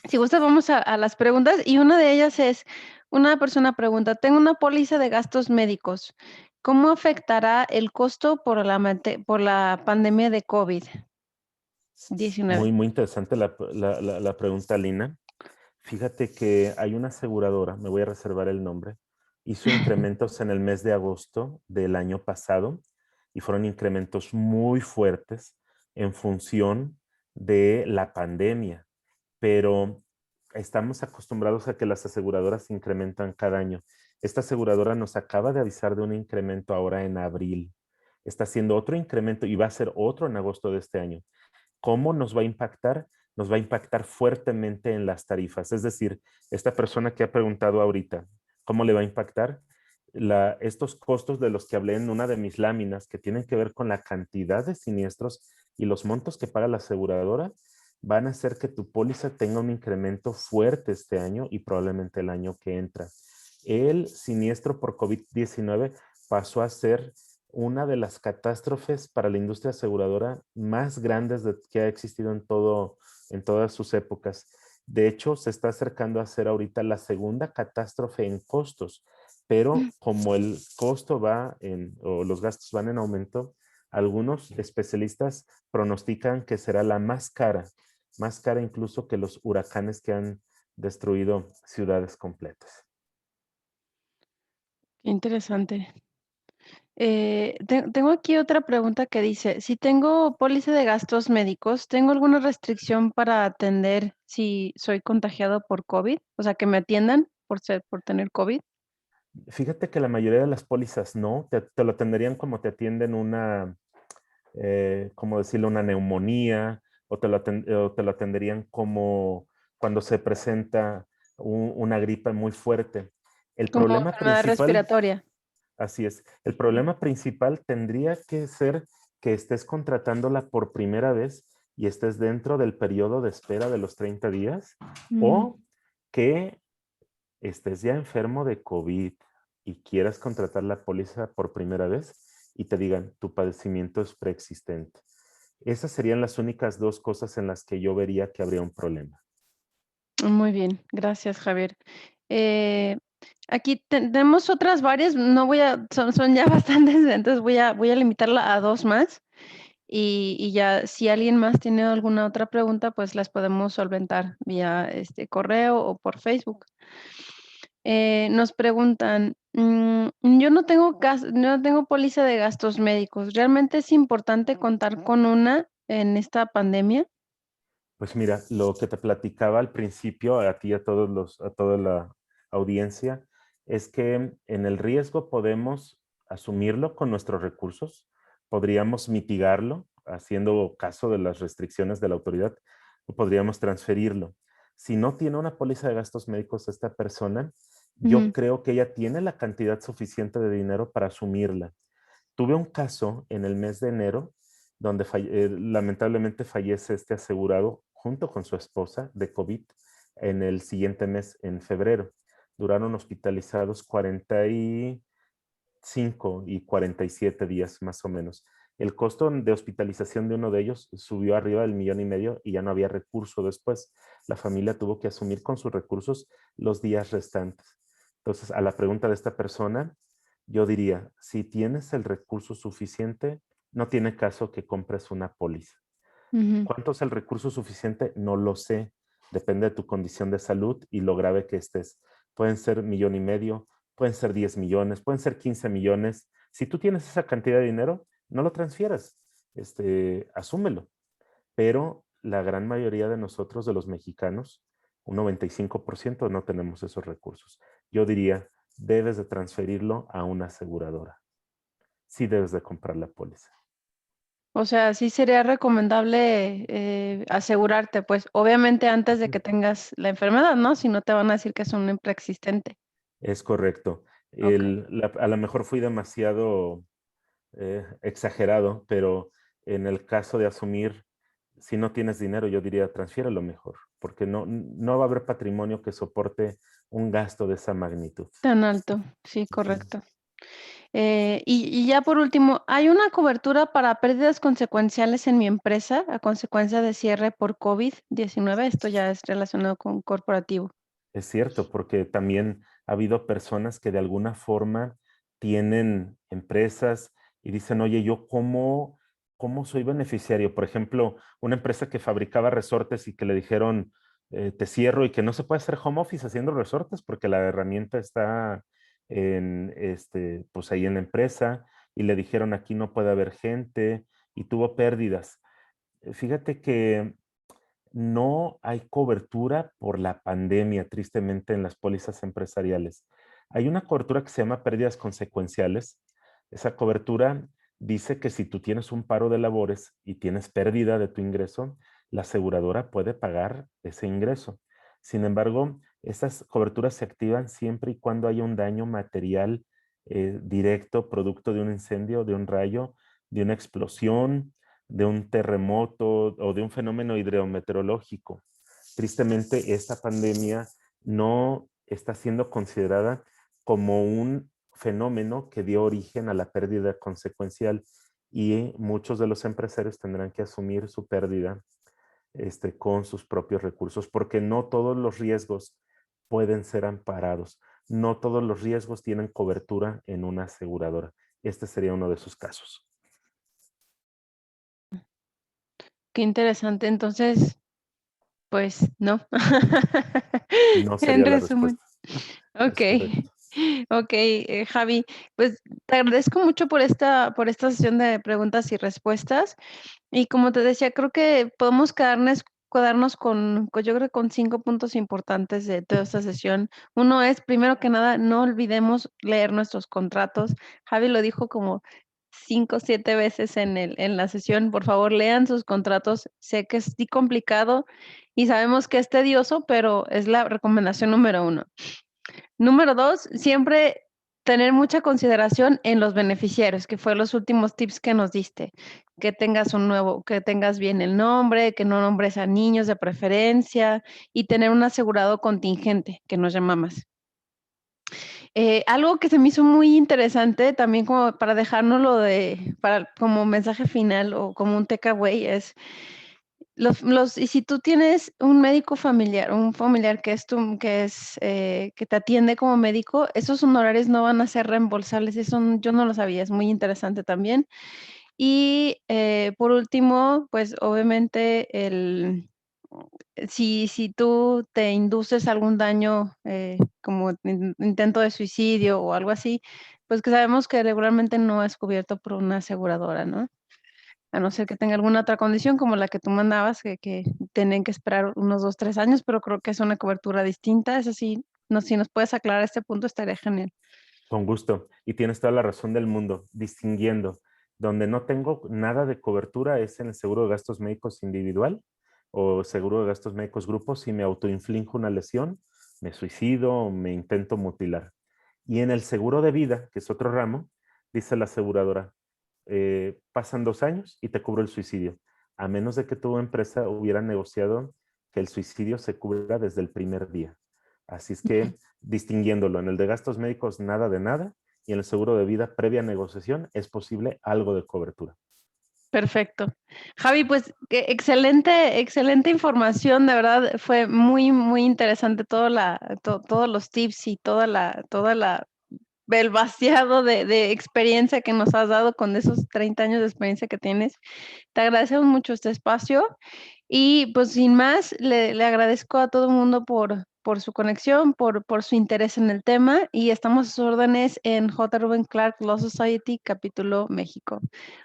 Si gustas, vamos a las preguntas y una de ellas es, una persona pregunta, tengo una póliza de gastos médicos. ¿Cómo afectará el costo por la pandemia de COVID-19? Muy, muy interesante la pregunta, Lina. Fíjate que hay una aseguradora, me voy a reservar el nombre, hizo incrementos en el mes de agosto del año pasado y fueron incrementos muy fuertes en función de la pandemia, pero estamos acostumbrados a que las aseguradoras incrementan cada año. Esta aseguradora nos acaba de avisar de un incremento ahora en abril. Está haciendo otro incremento y va a ser otro en agosto de este año. ¿Cómo nos va a impactar? Nos va a impactar fuertemente en las tarifas. Es decir, esta persona que ha preguntado ahorita, ¿cómo le va a impactar? Estos costos de los que hablé en una de mis láminas que tienen que ver con la cantidad de siniestros y los montos que paga la aseguradora van a hacer que tu póliza tenga un incremento fuerte este año y probablemente el año que entra. El siniestro por COVID-19 pasó a ser una de las catástrofes para la industria aseguradora más grandes que ha existido en todas sus épocas. De hecho, se está acercando a ser ahorita la segunda catástrofe en costos, pero como el costo o los gastos van en aumento, algunos especialistas pronostican que será la más cara incluso que los huracanes que han destruido ciudades completas. Qué interesante. Tengo aquí otra pregunta que dice, si tengo póliza de gastos médicos, ¿tengo alguna restricción para atender si soy contagiado por COVID? O sea, que me atiendan por tener COVID. Fíjate que la mayoría de las pólizas no, te lo atenderían como te atienden como decirlo, una neumonía, o te lo atenderían como cuando se presenta una gripa muy fuerte. El Como problema enfermedad principal, respiratoria. así es, el problema principal tendría que ser que estés contratándola por primera vez y estés dentro del periodo de espera de los 30 días Mm, o que estés ya enfermo de COVID y quieras contratar la póliza por primera vez y te digan, tu padecimiento es preexistente. Esas serían las únicas dos cosas en las que yo vería que habría un problema. Muy bien, gracias, Javier. Eh, aquí tenemos otras varias, no voy a, son ya bastantes, entonces voy a limitarla a dos más y ya si alguien más tiene alguna otra pregunta, pues las podemos solventar vía este correo o por Facebook. Nos preguntan, yo no tengo póliza de gastos médicos. ¿Realmente es importante contar con una en esta pandemia? Pues mira, lo que te platicaba al principio, a ti y a toda la audiencia, es que en el riesgo podemos asumirlo con nuestros recursos, podríamos mitigarlo haciendo caso de las restricciones de la autoridad o podríamos transferirlo. Si no tiene una póliza de gastos médicos esta persona, yo Ujú. creo que ella tiene la cantidad suficiente de dinero para asumirla. Tuve un caso en el mes de enero donde lamentablemente fallece este asegurado junto con su esposa de COVID en el siguiente mes, en febrero. Duraron hospitalizados 45 y 47 días más o menos. El costo de hospitalización de uno de ellos subió arriba del 1,5 millones y ya no había recurso después. La familia tuvo que asumir con sus recursos los días restantes. Entonces, a la pregunta de esta persona, yo diría, si tienes el recurso suficiente, no tiene caso que compres una póliza. Ujú. ¿Cuánto es el recurso suficiente? No lo sé. Depende de tu condición de salud y lo grave que estés. Pueden ser 1,5 millones, pueden ser 10 millones, pueden ser 15 millones. Si tú tienes esa cantidad de dinero, no lo transfieras. Asúmelo. Pero la gran mayoría de nosotros, de los mexicanos, un 95% no tenemos esos recursos. Yo diría, debes de transferirlo a una aseguradora. Sí debes de comprar la póliza. O sea, sí sería recomendable asegurarte, pues obviamente antes de que tengas la enfermedad, ¿no? Si no te van a decir que es un preexistente. Es correcto. Ok. A lo mejor fui demasiado exagerado, pero en el caso de asumir, si no tienes dinero, yo diría transfiérelo mejor, porque no va a haber patrimonio que soporte un gasto de esa magnitud. Tan alto, sí, Ujú. correcto. Y ya por último, ¿hay una cobertura para pérdidas consecuenciales en mi empresa a consecuencia de cierre por COVID-19? Esto ya es relacionado con corporativo. Es cierto, porque también ha habido personas que de alguna forma tienen empresas y dicen, oye, ¿yo cómo soy beneficiario? Por ejemplo, una empresa que fabricaba resortes y que le dijeron, te cierro y que no se puede hacer home office haciendo resortes porque la herramienta está pues ahí en la empresa y le dijeron, aquí no puede haber gente y tuvo pérdidas. Fíjate que no hay cobertura por la pandemia, tristemente, en las pólizas empresariales. Hay una cobertura que se llama pérdidas consecuenciales. Esa cobertura dice que si tú tienes un paro de labores y tienes pérdida de tu ingreso, la aseguradora puede pagar ese ingreso. Sin embargo, estas coberturas se activan siempre y cuando haya un daño material directo, producto de un incendio, de un rayo, de una explosión, de un terremoto o de un fenómeno hidrometeorológico. Tristemente, esta pandemia no está siendo considerada como un fenómeno que dio origen a la pérdida consecuencial y muchos de los empresarios tendrán que asumir su pérdida con sus propios recursos, porque no todos los riesgos pueden ser amparados, no todos los riesgos tienen cobertura en una aseguradora. Este sería uno de sus casos. Qué interesante. Entonces, pues no. No En sería la resumen. respuesta. Es Okey, correcto. okey, Javi, pues, te agradezco mucho por esta sesión de preguntas y respuestas. Y como te decía, creo que podemos quedarnos con yo creo, con 5 puntos importantes de toda esta sesión. Uno es, primero que nada, no olvidemos leer nuestros contratos. Javi lo dijo como 5 7 veces en la sesión. Por favor, lean sus contratos. Sé que es sí complicado y sabemos que es tedioso, pero es la recomendación número uno. Número 2, siempre tener mucha consideración en los beneficiarios, que fue los últimos tips que nos diste. Que tengas bien el nombre, que no nombres a niños de preferencia y tener un asegurado contingente, que nos llamamos. Algo que se me hizo muy interesante también como para dejárnoslo para como mensaje final o como un takeaway es y si tú tienes un médico familiar, un familiar que te atiende como médico, esos honorarios no van a ser reembolsables. Eso yo no lo sabía, es muy interesante también. Y por último, pues obviamente si tú te induces algún daño como intento de suicidio o algo así, pues que sabemos que regularmente no es cubierto por una aseguradora, ¿no? A no ser que tenga alguna otra condición como la que tú mandabas, que tienen que esperar unos 2 3 años, pero creo que es una cobertura distinta. Eso sí, no, si nos puedes aclarar este punto, estaría genial. Con gusto. Y tienes toda la razón del mundo, distinguiendo. Donde no tengo nada de cobertura es en el seguro de gastos médicos individual o seguro de gastos médicos grupos si me autoinflijo una lesión, me suicido o me intento mutilar. Y en el seguro de vida, que es otro ramo, dice la aseguradora, pasan 2 años y te cubro el suicidio, a menos de que tu empresa hubiera negociado que el suicidio se cubra desde el primer día. Así es que distinguiéndolo, en el de gastos médicos nada de nada y en el seguro de vida previa negociación es posible algo de cobertura. Perfecto. Javi, pues, excelente información, de verdad fue muy, muy interesante todos los tips y toda la el vaciado de experiencia que nos has dado con esos 30 años de experiencia que tienes. Te agradecemos mucho este espacio y pues sin más, le agradezco a todo el mundo por su conexión, por su interés en el tema y estamos a sus órdenes en J. Ruben Clark Law Society, capítulo México.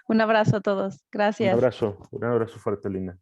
Un abrazo a todos. Gracias. Un abrazo fuerte, Lina.